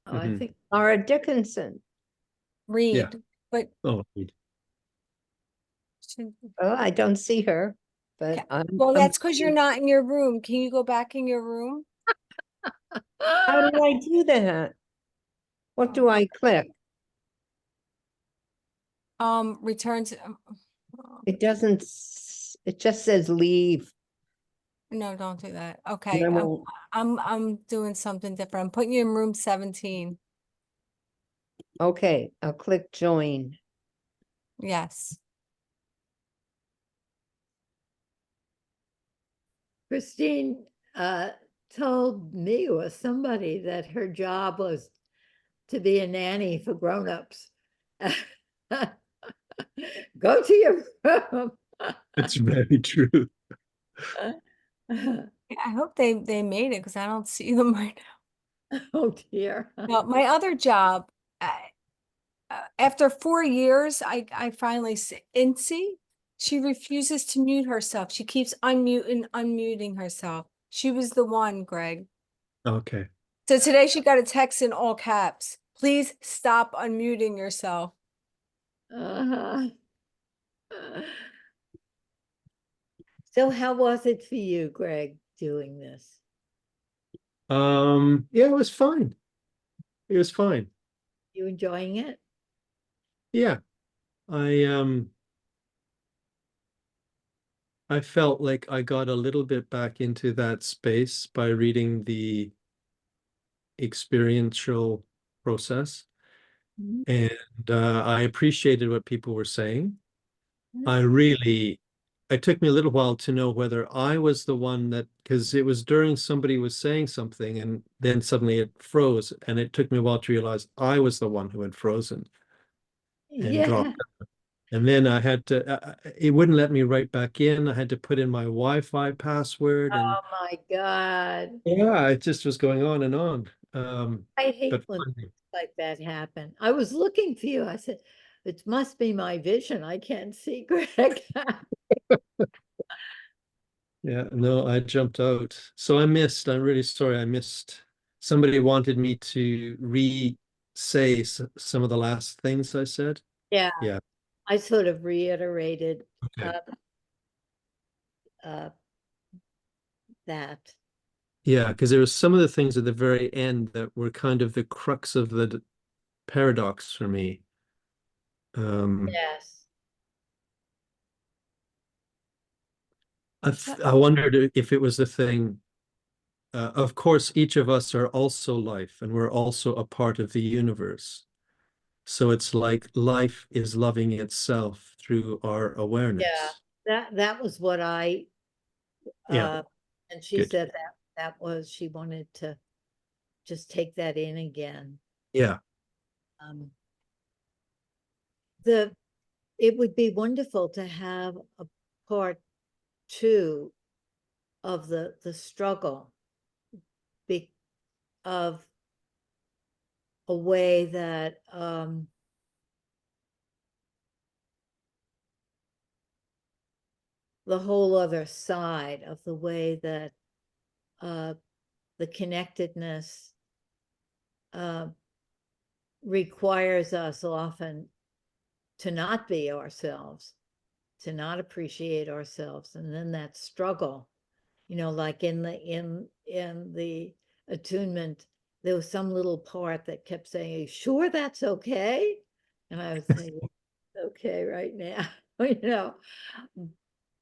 Speaker 1: Oh, I
Speaker 2: Mhm.
Speaker 1: think
Speaker 13: Laura Dickinson.
Speaker 12: Read, but
Speaker 2: Oh,
Speaker 12: she,
Speaker 13: Oh, I don't see her, but
Speaker 12: Okay. well,
Speaker 13: I'm
Speaker 12: that's because you're not in your room. Can you go back in your room?
Speaker 13: How do I do that? What do I click?
Speaker 12: Return to.
Speaker 13: It doesn't, it just says leave.
Speaker 12: No, don't do that.
Speaker 13: and
Speaker 12: Okay,
Speaker 13: I won't-
Speaker 12: I'm doing something different. I'm putting you in room 17.
Speaker 13: Okay, I'll click join.
Speaker 12: Yes.
Speaker 1: Christine told me or somebody that her job was to be a nanny for grown-ups. Go to your room.
Speaker 2: it's very true.
Speaker 12: I hope they made it because I don't see them right
Speaker 1: Oh dear.
Speaker 12: now. My other job, after 4 years, I finally see Incy. She refuses to mute herself. She keeps unmuting herself. She was the one, Greg.
Speaker 2: Okay.
Speaker 12: So today she got a text in all caps. Please stop unmuting yourself.
Speaker 1: Uh-huh. So how was it for you, Greg, doing this?
Speaker 2: Yeah, it was fine. It was fine.
Speaker 1: You enjoying it?
Speaker 2: Yeah. I felt like I got a little bit back into that space by reading the experiential process.
Speaker 1: Mhm.
Speaker 2: And I appreciated what people were saying.
Speaker 1: Mhm.
Speaker 2: It took me a little while to know whether I was the one that, because it was during somebody was saying something and then suddenly it froze. And it took me a while to realize I was the one who had frozen and
Speaker 1: Yeah.
Speaker 2: dropped. And then I had to, it wouldn't let me write back in. I had to put in my Wi-Fi password and
Speaker 1: Oh my God.
Speaker 2: yeah, it just was going on and on.
Speaker 1: I hate
Speaker 2: But
Speaker 1: when
Speaker 2: finally,
Speaker 1: things like that happen. I was looking for you. I said, it must be my vision. I can't see Greg.
Speaker 2: yeah, no, I jumped out. So I'm really sorry, I missed. Somebody wanted me to re-say some of the last things I said.
Speaker 1: Yeah,
Speaker 2: Yeah,
Speaker 1: I sort of reiterated
Speaker 2: okay.
Speaker 1: uh, that.
Speaker 2: Yeah, because there were some of the things at the very end that were kind of the crux of the paradox for me.
Speaker 1: Yes.
Speaker 2: I wondered if it was the thing. Of course, each of us are also life, and we're also a part of the universe. So it's like life is loving itself through our
Speaker 1: Yeah,
Speaker 2: awareness.
Speaker 1: that was what I
Speaker 2: Yeah,
Speaker 1: and she
Speaker 2: good.
Speaker 1: said that was she wanted to just take that in again.
Speaker 2: Yeah,
Speaker 1: Um, it would be wonderful to have a part 2 of the struggle of a way that the whole other side of the way that the connectedness requires us often to not be ourselves, to not appreciate ourselves, and then that struggle, like in the attunement, there was some little part that kept saying, "Are you sure that's okay?" And I would say, "Okay, right now,"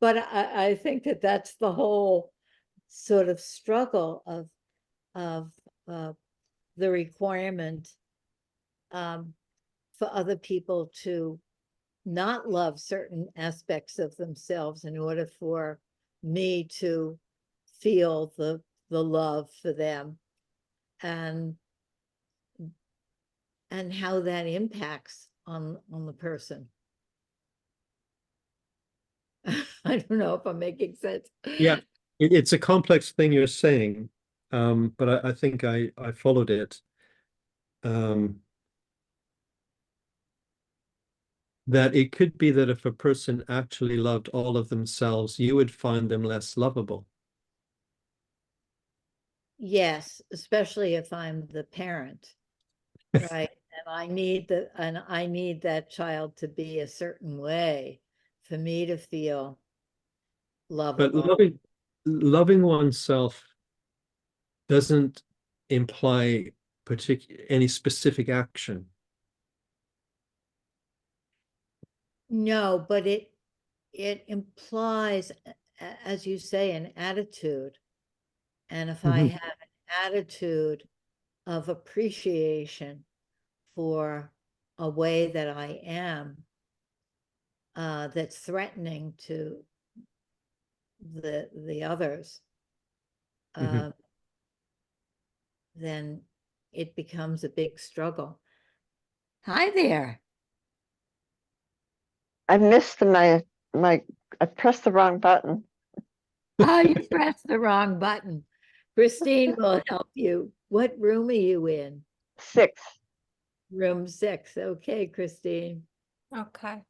Speaker 1: But I think that that's the whole sort of struggle of the requirement for other people to not love certain aspects of themselves in order for me to feel the love for them, and how that impacts on the person. I don't know if I'm making sense.
Speaker 2: yeah. It's a complex thing you're saying, but I think I followed it. That it could be that if a person actually loved all of themselves, you would find them less lovable.
Speaker 1: Yes, especially if I'm the parent, right? And I need that child to be a certain way for me to feel
Speaker 2: But
Speaker 1: lovable.
Speaker 2: loving oneself doesn't imply any specific action.
Speaker 1: No, but it implies, as you say, an attitude. And if I have an attitude of appreciation for a way that I am, that's threatening to the others, then it becomes a big struggle. Hi there.
Speaker 14: I missed I pressed the wrong button.
Speaker 1: Oh, you pressed the wrong button. Christine will help you. What room are you in?
Speaker 14: 6.
Speaker 1: Room 6. Okay, Christine.
Speaker 12: Okay.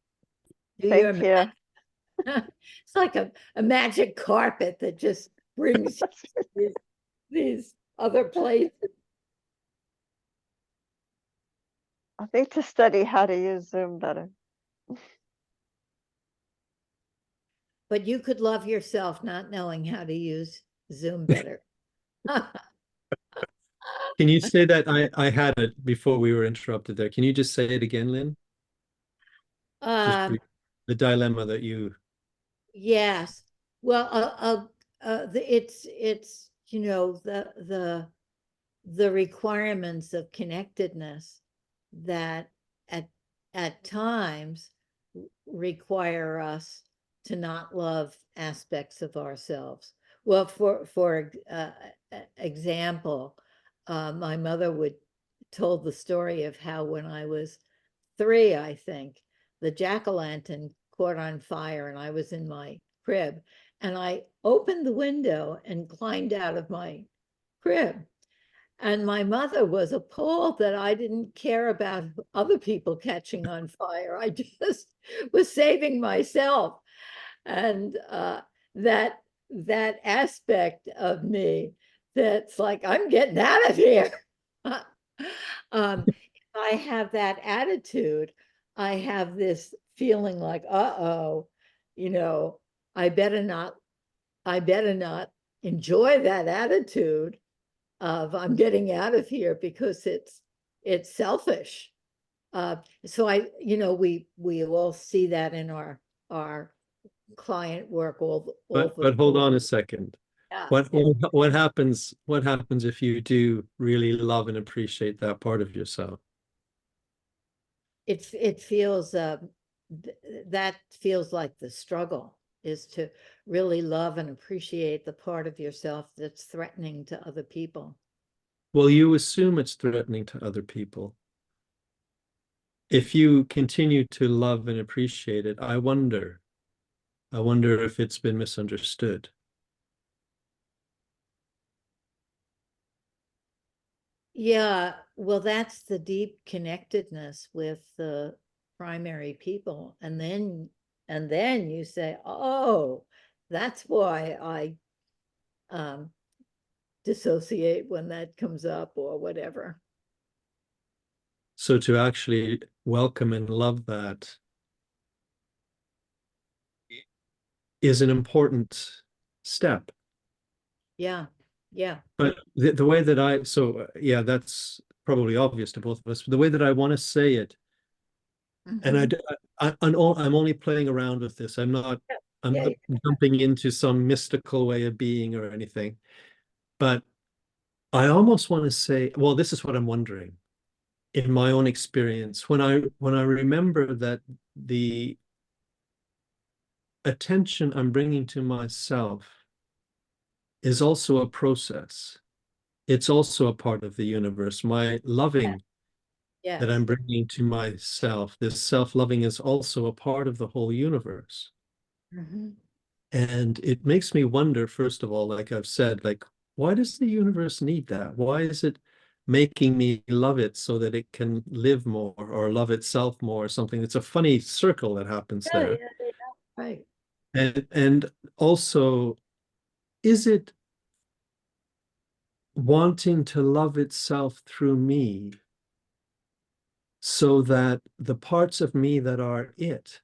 Speaker 1: Do
Speaker 14: Thank you.
Speaker 1: It's like a magic carpet that just brings these other places.
Speaker 14: I think to study how to use Zoom better.
Speaker 1: But you could love yourself not knowing how to use Zoom better.
Speaker 2: Can you say that? I had it before we were interrupted there. Can you just say it again, Lynn? Just the dilemma that you.
Speaker 1: Yes. Well, it's you know the requirements of connectedness that at times require us to not love aspects of ourselves. Well, for example, my mother told the story of how when I was 3, I think, the jack-o'-lantern caught on fire and I was in my crib and I opened the window and climbed out of my crib. And my mother was appalled that I didn't care about other people catching on fire. I just was saving myself. And that aspect of me that's like, I'm getting out of here. If I have that attitude, I have this feeling like, uh-oh, I better not enjoy that attitude of I'm getting out of here because it's selfish. So we all see that in our client work
Speaker 2: But hold on a second.
Speaker 1: Yeah.
Speaker 2: What happens if you do really love and appreciate that part of yourself?
Speaker 1: It feels that feels like the struggle is to really love and appreciate the part of yourself that's threatening to other people.
Speaker 2: Well, you assume it's threatening to other people. If you continue to love and appreciate it, I wonder if it's been misunderstood.
Speaker 1: Yeah, well, that's the deep connectedness with the primary people. And then you say, oh, that's why I dissociate when that comes up or whatever.
Speaker 2: So to actually welcome and love that is an important step.
Speaker 1: Yeah, yeah.
Speaker 2: But the way that yeah, that's probably obvious to both of us. But the way that I want to say it, and I'm only playing around with this. I'm not jumping into some mystical way of being or anything. But I almost want to say, well, this is what I'm wondering. In my own experience, when I remember that the attention I'm bringing to myself is also a process. It's also a part of the universe. My loving that I'm bringing to myself, this self-loving is also a part of the whole universe. And it makes me wonder, first of all, like I've said, like, why does the universe need that? Why is it making me love it so that it can live more or love itself more or something? It's a funny circle that happens there.
Speaker 1: Right.
Speaker 2: And also, is it wanting to love itself through me, so that the parts of me that are it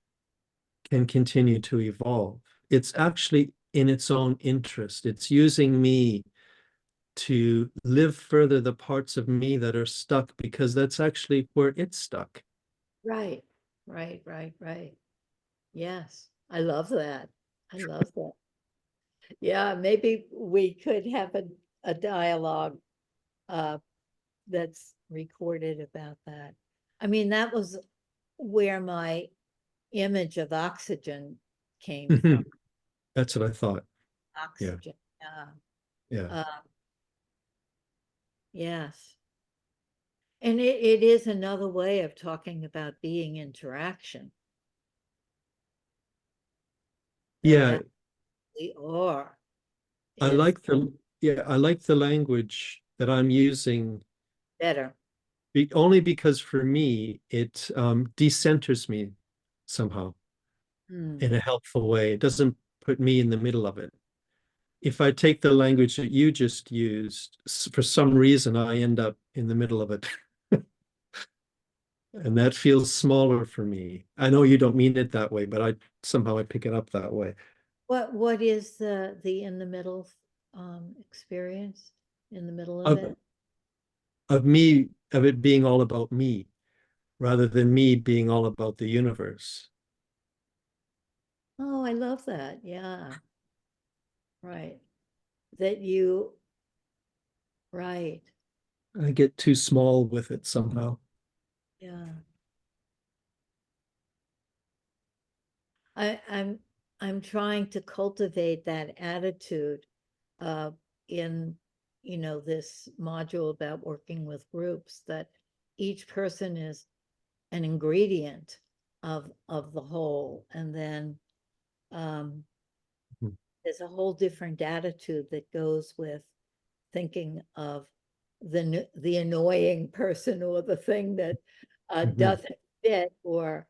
Speaker 2: can continue to evolve. It's actually in its own interest. It's using me to live further the parts of me that are stuck, because that's actually where it's stuck.
Speaker 1: Right. Yes, I love that. I love that. Yeah, maybe we could have a dialogue that's recorded about that. I mean, that was where my image of oxygen came from.
Speaker 2: That's what I thought.
Speaker 1: Oxygen.
Speaker 2: Yeah.
Speaker 1: Yes. And it is another way of talking about being interaction.
Speaker 2: Yeah.
Speaker 1: We are.
Speaker 2: I like the language that I'm using
Speaker 1: better.
Speaker 2: Only because for me, it decenters me somehow in a helpful way. It doesn't put me in the middle of it. If I take the language that you just used, for some reason, I end up in the middle of it. And that feels smaller for me. I know you don't mean it that way, but somehow I pick it up that way.
Speaker 1: What is the in the middle experience? In the middle of it?
Speaker 2: Of it being all about me, rather than me being all about the universe.
Speaker 1: Oh, I love that. Yeah. Right. Right.
Speaker 2: I get too small with it somehow.
Speaker 1: Yeah. I'm trying to cultivate that attitude in, this module about working with groups, that each person is an ingredient of the whole, and then there's a whole different attitude that goes with thinking of the annoying person, or the thing that doesn't fit, or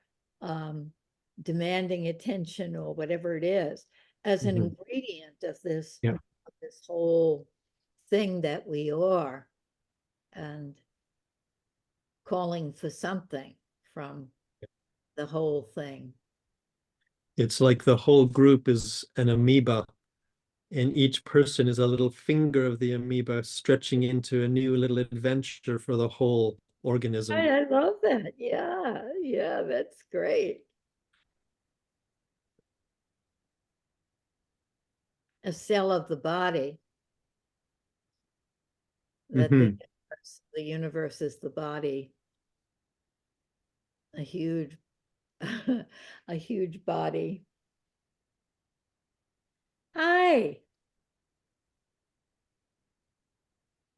Speaker 1: demanding attention, or whatever it is, as an ingredient of this whole thing that we are, and calling for something from the whole thing.
Speaker 2: It's like the whole group is an amoeba, and each person is a little finger of the amoeba stretching into a new little adventure for the whole organism.
Speaker 1: I love that. Yeah, that's great. A cell of the body. That the universe is the body. A huge a huge body. Hi.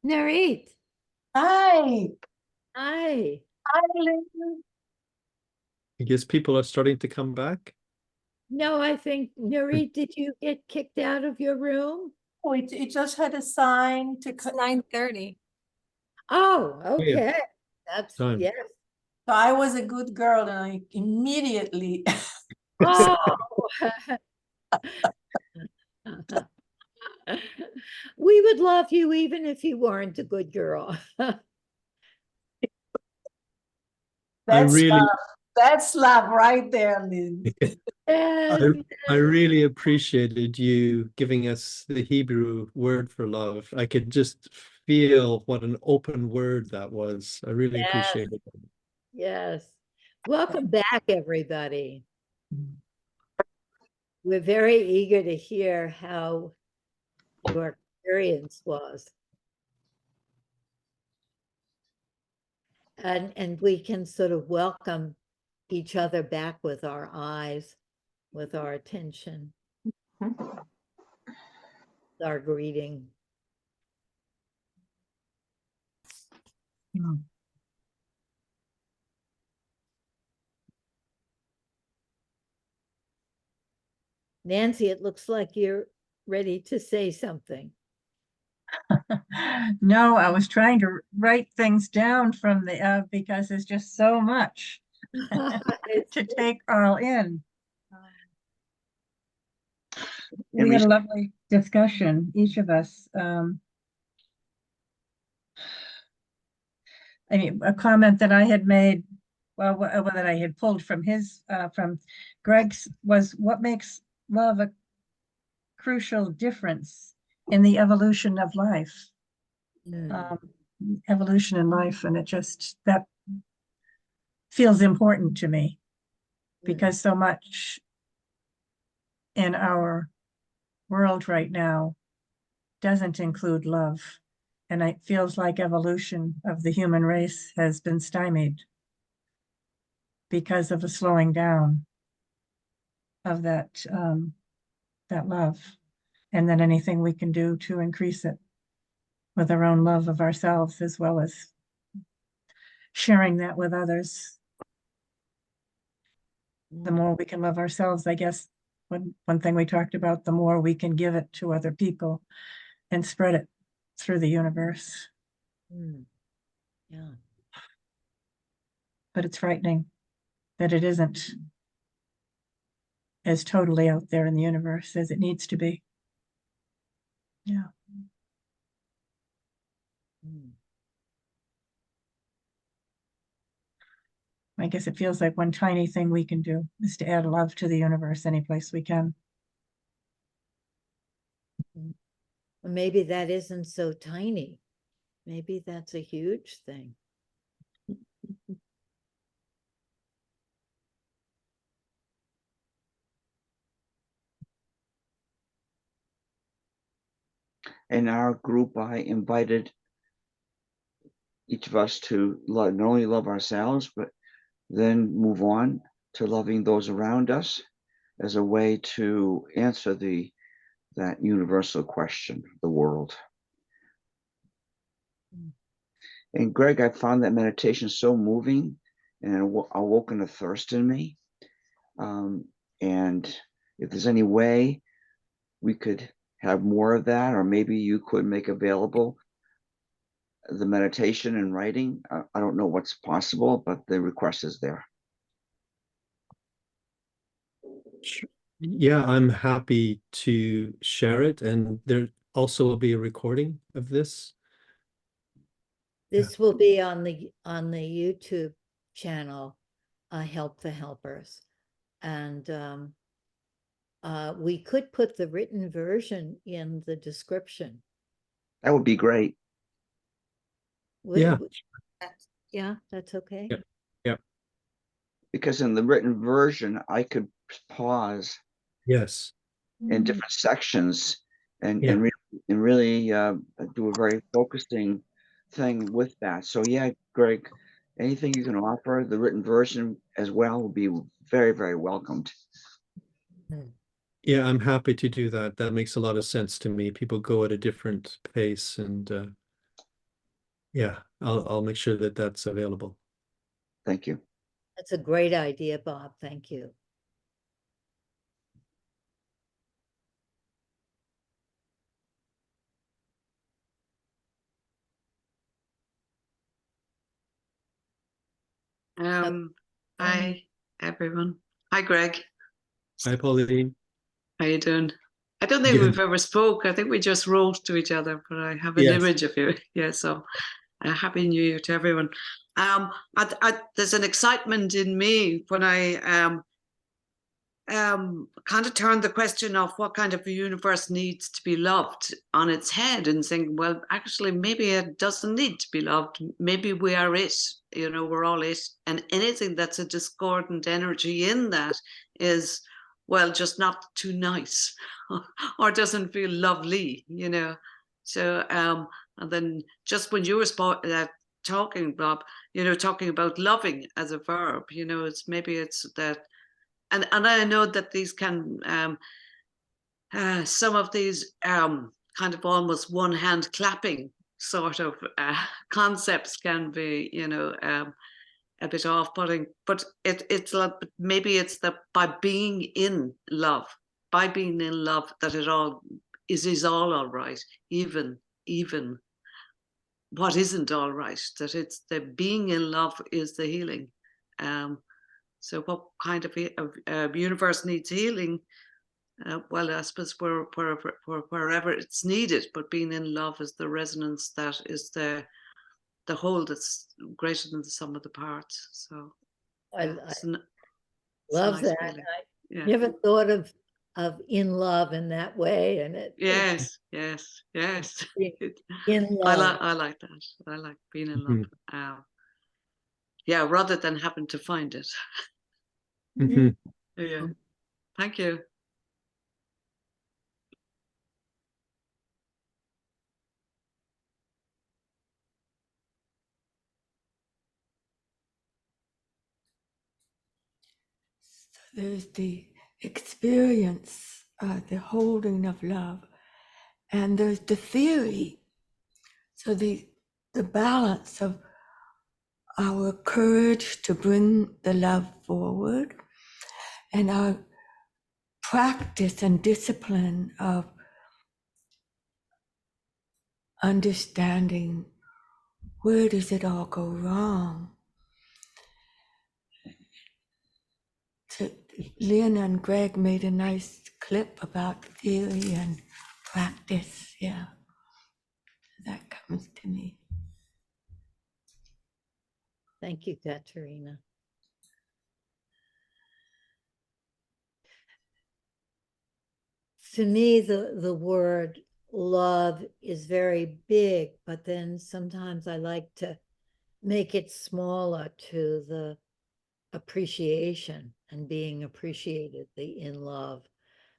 Speaker 1: Narit.
Speaker 5: Hi.
Speaker 1: Hi.
Speaker 5: Hi, Lynn.
Speaker 2: I guess people are starting to come back.
Speaker 1: No, I think, Narit, did you get kicked out of your room?
Speaker 5: Oh, it just had a sign to
Speaker 12: 9:30.
Speaker 1: Oh, okay. That's
Speaker 2: Time.
Speaker 1: yes.
Speaker 5: So I was a good girl, and I immediately.
Speaker 1: Oh. We would love you even if you weren't a good girl.
Speaker 5: That's love. That's love right there, Lynn.
Speaker 2: I really appreciated you giving us the Hebrew word for love. I could just feel what an open word that was. I really appreciated it.
Speaker 1: Yes. Welcome back, everybody. We're very eager to hear how your experience was. And we can sort of welcome each other back with our eyes, with our attention, our greeting. Nancy, it looks like you're ready to say something.
Speaker 15: No, I was trying to write things down from the because there's just so much to take all in. We had a lovely discussion, each of us. a comment that I had made, well, that I had pulled from from Greg's, was what makes love a crucial difference in the evolution of life. Evolution in life, and that feels important to me, because so much in our world right now doesn't include love, and it feels like evolution of the human race has been stymied because of a slowing down of that love, and then anything we can do to increase it with our own love of ourselves, as well as sharing that with others. The more we can love ourselves, I guess, one thing we talked about, the more we can give it to other people and spread it through the universe.
Speaker 1: Yeah.
Speaker 15: But it's frightening that it isn't as totally out there in the universe as it needs to be. Yeah. I guess it feels like one tiny thing we can do is to add love to the universe any place we can.
Speaker 1: Maybe that isn't so tiny. Maybe that's a huge thing.
Speaker 16: In our group, I invited each of us to not only love ourselves, but then move on to loving those around us as a way to answer that universal question, the world. And Greg, I found that meditation so moving, and it awoken a thirst in me. And if there's any way we could have more of that, or maybe you could make available the meditation in writing. I don't know what's possible, but the request is there.
Speaker 2: Yeah, I'm happy to share it, and there also will be a recording of this.
Speaker 1: This will be on the YouTube channel, Help the Helpers. And we could put the written version in the description.
Speaker 16: That would be great.
Speaker 2: Yeah.
Speaker 1: Yeah, that's okay.
Speaker 2: Yeah.
Speaker 16: Because in the written version, I could pause.
Speaker 2: Yes.
Speaker 16: In different sections and really do a very focusing thing with that. So yeah, Greg, anything you can offer, the written version as well, will be very, very welcomed.
Speaker 2: Yeah, I'm happy to do that. That makes a lot of sense to me. People go at a different pace, and yeah, I'll make sure that that's available.
Speaker 16: Thank you.
Speaker 1: That's a great idea, Bob. Thank you.
Speaker 17: Hi everyone. Hi Greg.
Speaker 2: Hi Pauline.
Speaker 17: How you doing? I don't think we've ever spoke. I think we just wrote to each other, but I have an image of you. Yeah, so happy New Year to everyone. There's an excitement in me when I kind of turned the question of what kind of a universe needs to be loved on its head, and think, well, actually, maybe it doesn't need to be loved. Maybe we are it, you know, we're all it. And anything that's a discordant energy in that is, well, just not too nice or doesn't feel lovely, you know. So, and then just when you were talking, Bob, you know, talking about loving as a verb, you know, maybe it's that. And I know that these can, some of these kind of almost one hand clapping sort of concepts can be, you know, a bit off-putting. But it's like, maybe it's that by being in love, that it all is all right, even what isn't all right. That it's the being in love is the healing. So what kind of universe needs healing? Well, I suppose wherever it's needed, but being in love is the resonance that is the the whole that's greater than the sum of the parts. So
Speaker 1: I,
Speaker 17: yeah,
Speaker 1: I
Speaker 17: it's a
Speaker 1: love
Speaker 17: nice
Speaker 1: that.
Speaker 17: feeling. Yeah.
Speaker 1: Never thought of in love in that way, and
Speaker 17: Yes, yes, yes.
Speaker 1: in
Speaker 17: I
Speaker 1: love.
Speaker 17: like that. I like being in
Speaker 2: Mhm.
Speaker 17: love. Yeah, rather than having to find it.
Speaker 2: Mhm.
Speaker 17: Yeah. Thank you.
Speaker 18: There's the experience, the holding of love, and there's the theory. So the balance of our courage to bring the love forward and our practice and discipline of understanding where does it all go wrong. So Lynn and Greg made a nice clip about theory and practice. Yeah, that comes to me.
Speaker 1: Thank you, Katerina. To me, the word love is very big, but then sometimes I like to make it smaller to the appreciation and being appreciated, the in love.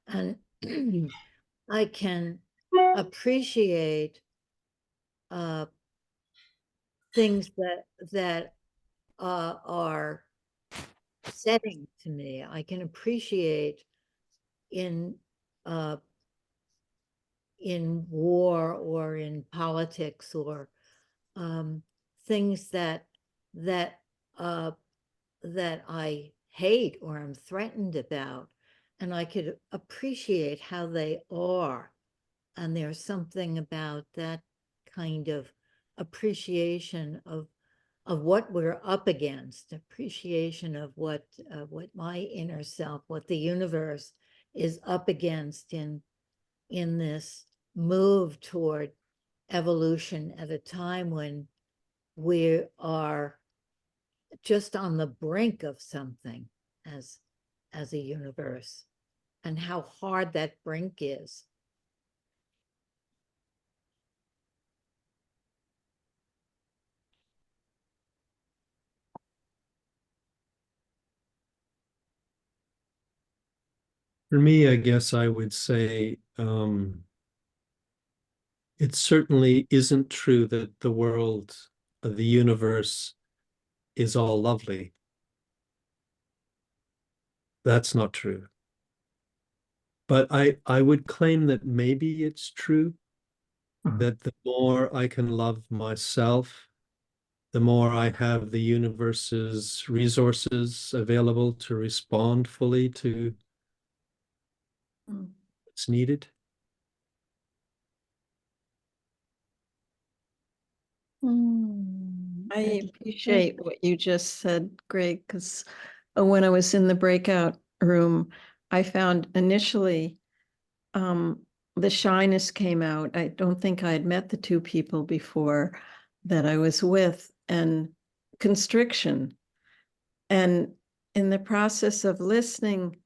Speaker 1: And I can appreciate things that are setting to me. I can appreciate in war or in politics or things that I hate or am threatened about, and I could appreciate how they are. And there's something about that kind of appreciation of what we're up against, appreciation of what my inner self, what the universe is up against in this move toward evolution at a time when we are just on the brink of something as a universe, and how hard that brink is.
Speaker 2: For me, I guess I would say it certainly isn't true that the world, the universe, is all lovely. That's not true. But I would claim that maybe it's true that the more I can love myself, the more I have the universe's resources available to respond fully to what's needed.
Speaker 19: I appreciate what you just said, Greg, because when I was in the breakout room, I found initially the shyness came out. I don't think I had met the two people before that I was with, and constriction. And in the process of listening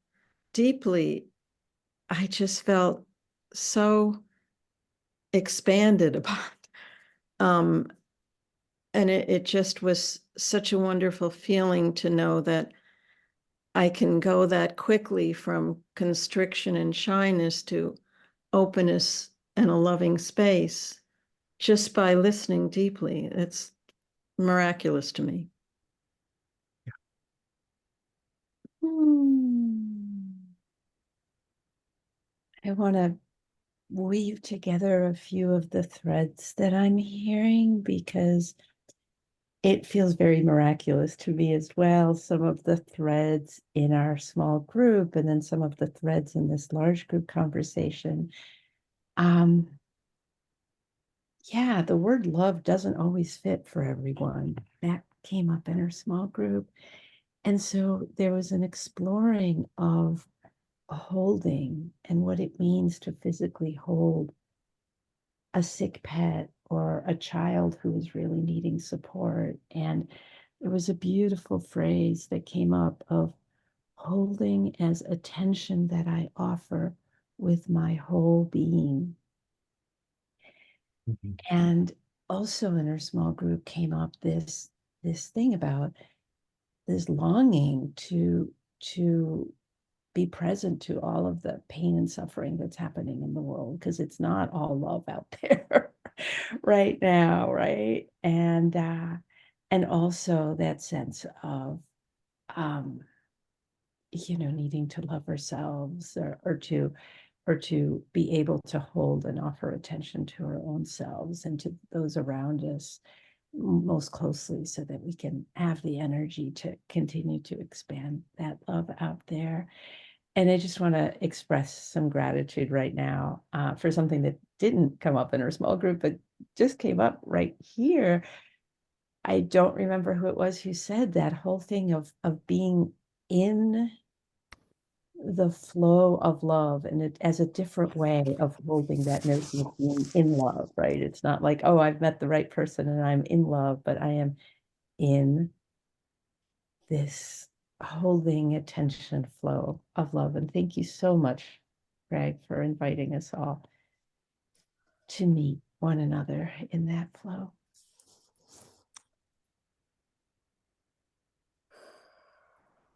Speaker 19: deeply, I just felt so expanded about and it just was such a wonderful feeling to know that I can go that quickly from constriction and shyness to openness and a loving space just by listening deeply. It's miraculous to me.
Speaker 10: I want to weave together a few of the threads that I'm hearing because it feels very miraculous to me as well. Some of the threads in our small group and then some of the threads in this large group conversation. Yeah, the word love doesn't always fit for everyone. That came up in our small group. And so there was an exploring of holding and what it means to physically hold a sick pet or a child who is really needing support. And there was a beautiful phrase that came up of holding as attention that I offer with my whole being. And also in her small group came up this thing about this longing to be present to all of the pain and suffering that's happening in the world, because it's not all love out there right now, right? And also that sense of needing to love ourselves, or to be able to hold and offer attention to our own selves and to those around us most closely, so that we can have the energy to continue to expand that love out there. And I just want to express some gratitude right now for something that didn't come up in our small group, but just came up right here. I don't remember who it was who said that whole thing of being in the flow of love, and it as a different way of holding that notion of being in love, right? It's not like, oh, I've met the right person and I'm in love, but I am in this holding attention flow of love. And thank you so much, Greg, for inviting us all to meet one another in that flow.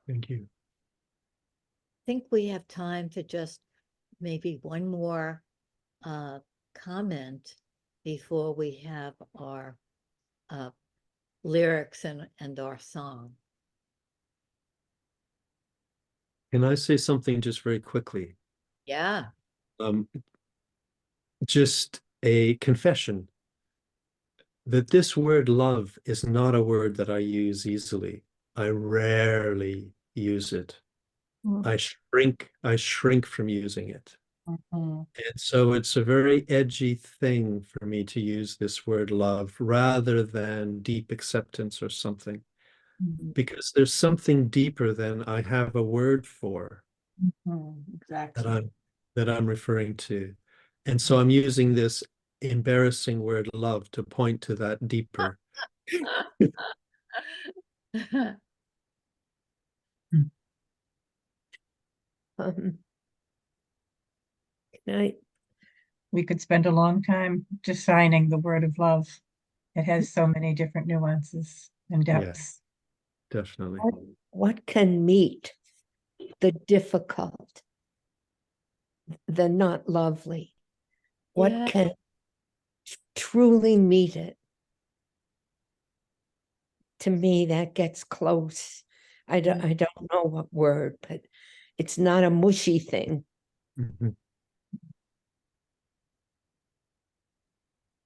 Speaker 2: Thank you.
Speaker 1: I think we have time for just maybe one more comment before we have our lyrics and our song.
Speaker 2: Can I say something just very quickly?
Speaker 1: Yeah.
Speaker 2: Just a confession that this word love is not a word that I use easily. I rarely use it. I shrink from using it. And so it's a very edgy thing for me to use this word love rather than deep acceptance or something, because there's something deeper than I have a word for
Speaker 5: Exactly.
Speaker 2: that I'm referring to. And so I'm using this embarrassing word love to point to that deeper.
Speaker 15: We could spend a long time defining the word of love. It has so many different nuances and depths.
Speaker 2: Yeah, definitely.
Speaker 13: What can meet the difficult, the not lovely? What can truly meet it? To me, that gets close. I don't know what word, but it's not a mushy thing.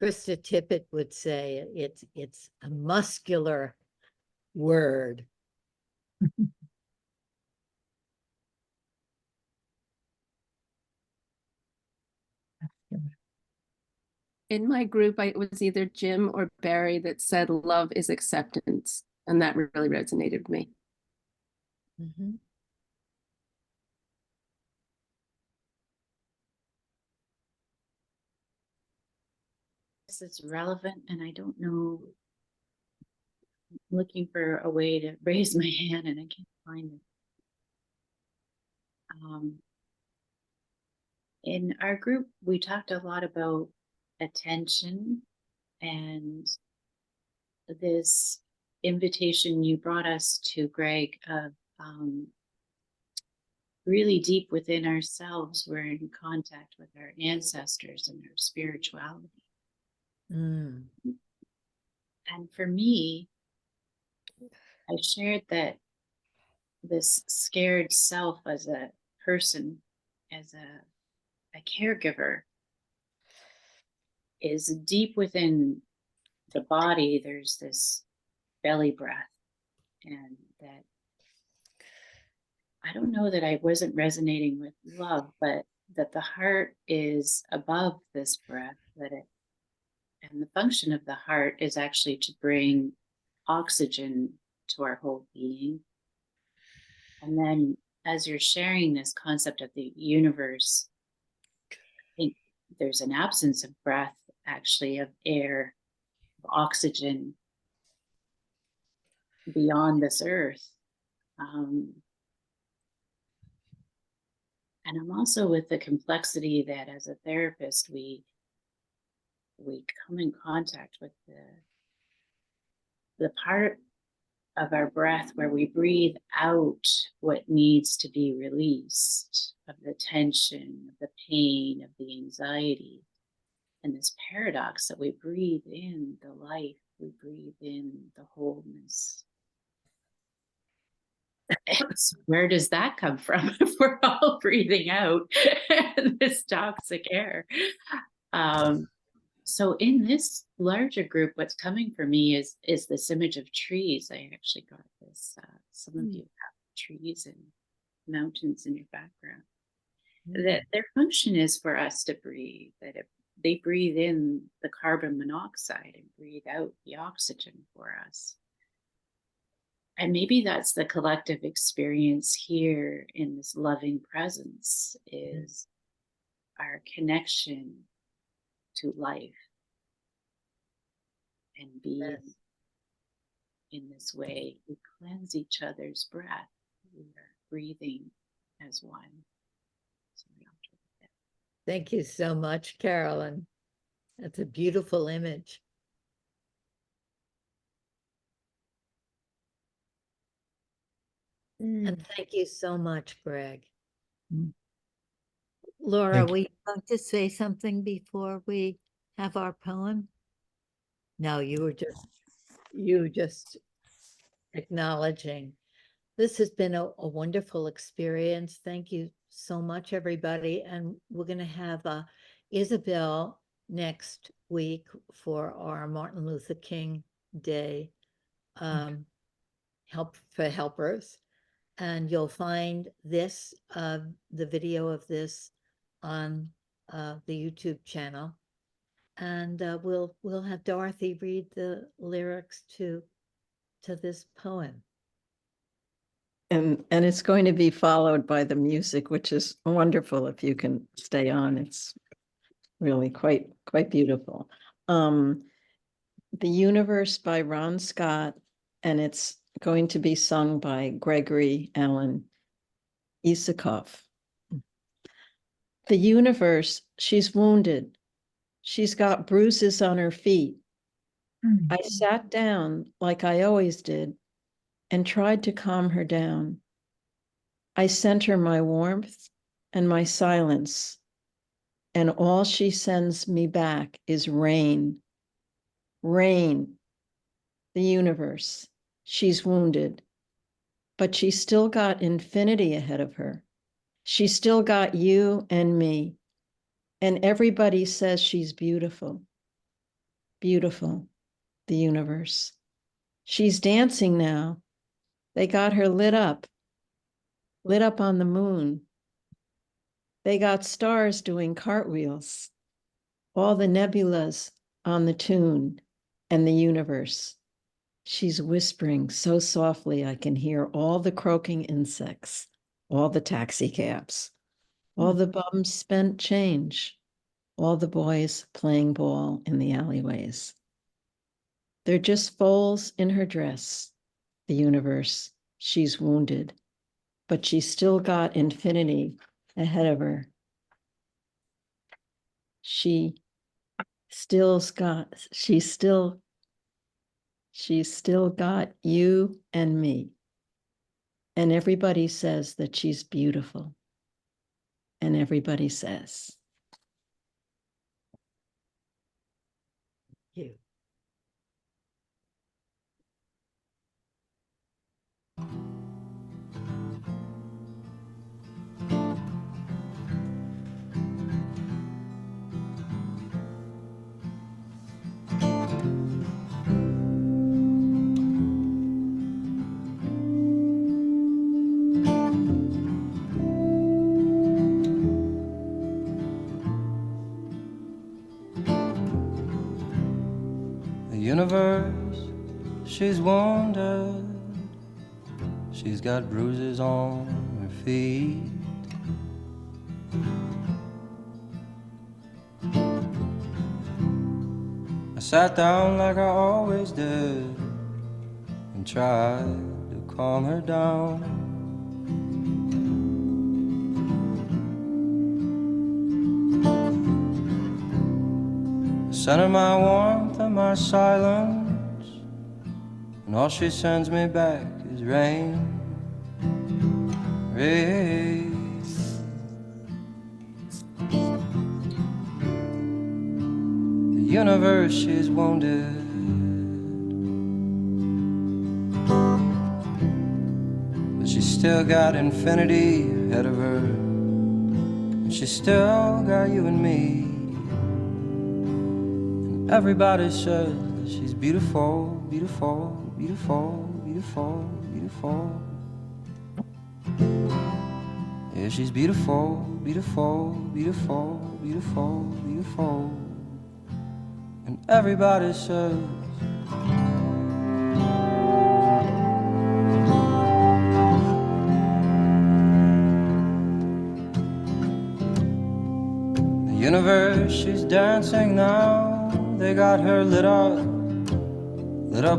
Speaker 1: Krista Tippett would say it's a muscular word.
Speaker 20: In my group, it was either Jim or Barry that said love is acceptance, and that really resonated with me.
Speaker 21: This is relevant, and I don't know. I'm looking for a way to raise my hand, and I can't find it. In our group, we talked a lot about attention and this invitation you brought us to, Greg, of really deep within ourselves, we're in contact with our ancestors and our spirituality. And for me, I shared that this scared self as a person, as a caregiver, is deep within the body. There's this belly breath, and that I don't know that I wasn't resonating with love, but that the heart is above this breath, and the function of the heart is actually to bring oxygen to our whole being. And then as you're sharing this concept of the universe, I think there's an absence of breath actually of air, of oxygen beyond this earth. And I'm also with the complexity that as a therapist, we come in contact with the part of our breath where we breathe out what needs to be released, of the tension, of the pain, of the anxiety. And this paradox that we breathe in the life, we breathe in the wholeness. Where does that come from if we're all breathing out this toxic air? So in this larger group, what's coming for me is this image of trees. I actually got this. Some of you have trees and mountains in your background. That their function is for us to breathe. They breathe in the carbon monoxide and breathe out the oxygen for us. And maybe that's the collective experience here in this loving presence, is our connection to life and being in this way. We cleanse each other's breath. We are breathing as one.
Speaker 1: Thank you so much, Carolyn. That's a beautiful image. And thank you so much, Greg. Laura,
Speaker 2: Thank you.
Speaker 1: were you going to say something before we have our poem? No, you were just acknowledging. This has been a wonderful experience. Thank you so much, everybody. And we're going to have Isabel next week for our Martin Luther King Day help for helpers. And you'll find this, the video of this on the YouTube channel. And we'll have Dorothy read the lyrics to this poem.
Speaker 19: And it's going to be followed by the music, which is wonderful if you can stay on. It's really quite beautiful. The Universe by Ron Scott, and it's going to be sung by Gregory Alan Isakov. The universe, she's wounded. She's got bruises on her feet. I sat down like I always did and tried to calm her down. I sent her my warmth and my silence, and all she sends me back is rain. Rain. The universe. She's wounded, but she's still got infinity ahead of her. She's still got you and me, and everybody says she's beautiful. Beautiful, the universe. She's dancing now. They got her lit up on the moon. They got stars doing cartwheels, all the nebulas on the tune, and the universe. She's whispering so softly I can hear all the croaking insects, all the taxi cabs, all the bums spent change, all the boys playing ball in the alleyways. They're just folds in her dress, the universe. She's wounded, but she's still got infinity ahead of her. She's still got you and me. And everybody says that she's beautiful. And everybody says.
Speaker 1: Thank you.
Speaker 3: The universe, she's wounded. She's got bruises on her feet. sat down like I always did and tried to calm her down. I sent her my warmth and my silence, and all she sends me back is rain. Rain. The universe is wounded, but she's still got infinity ahead of her, and she's still got you and me. And everybody says that she's beautiful, beautiful, beautiful, beautiful, beautiful. Yeah, she's beautiful, beautiful, beautiful, beautiful, beautiful. And everybody says the universe, she's dancing now. They got her lit up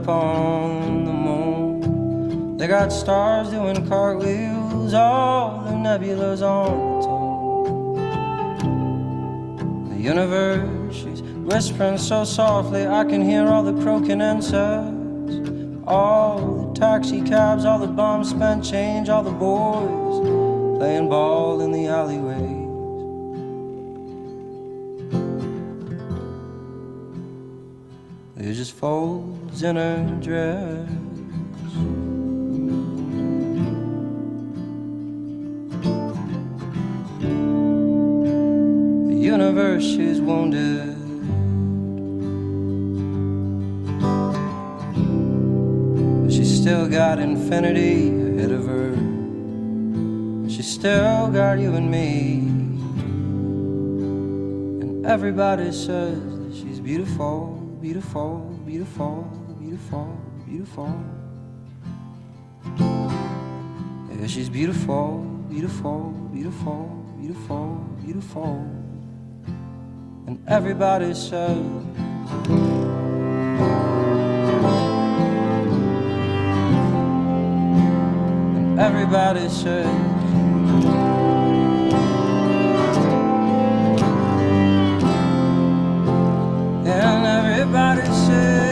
Speaker 3: on the moon. They got stars doing cartwheels, all the nebulas on the tone. The universe, she's whispering so softly I can hear all the croaking insects, all the taxi cabs, all the bomb spent change, all the boys playing ball in the alleyways. They're just folds in her dress. The universe is wounded, but she's still got infinity ahead of her. She's still got you and me. And everybody says that she's beautiful, beautiful, beautiful, beautiful, beautiful. Yeah, she's beautiful, beautiful, beautiful, beautiful, beautiful. And everybody says and everybody says and everybody says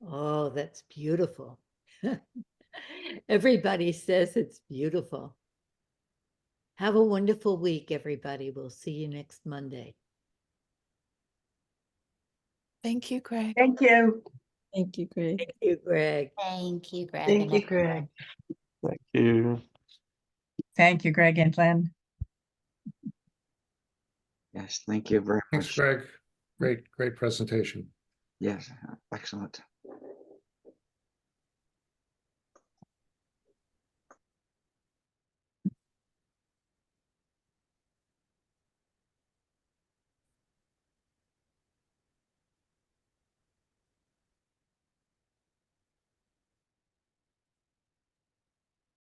Speaker 1: Oh, that's beautiful. Everybody says it's beautiful. Have a wonderful week, everybody. We'll see you next Monday.
Speaker 12: Thank you, Greg.
Speaker 15: Thank you.
Speaker 19: Thank you, Greg.
Speaker 1: Thank you, Greg.
Speaker 8: Thank you, Greg.
Speaker 15: Thank
Speaker 8: and
Speaker 15: you,
Speaker 8: everyone.
Speaker 15: Greg.
Speaker 9: Thank you.
Speaker 15: Thank you, Greg and Glenn.
Speaker 16: Yes, thank you very
Speaker 4: Thanks,
Speaker 16: much.
Speaker 4: Greg. Great presentation.
Speaker 16: Yes, excellent.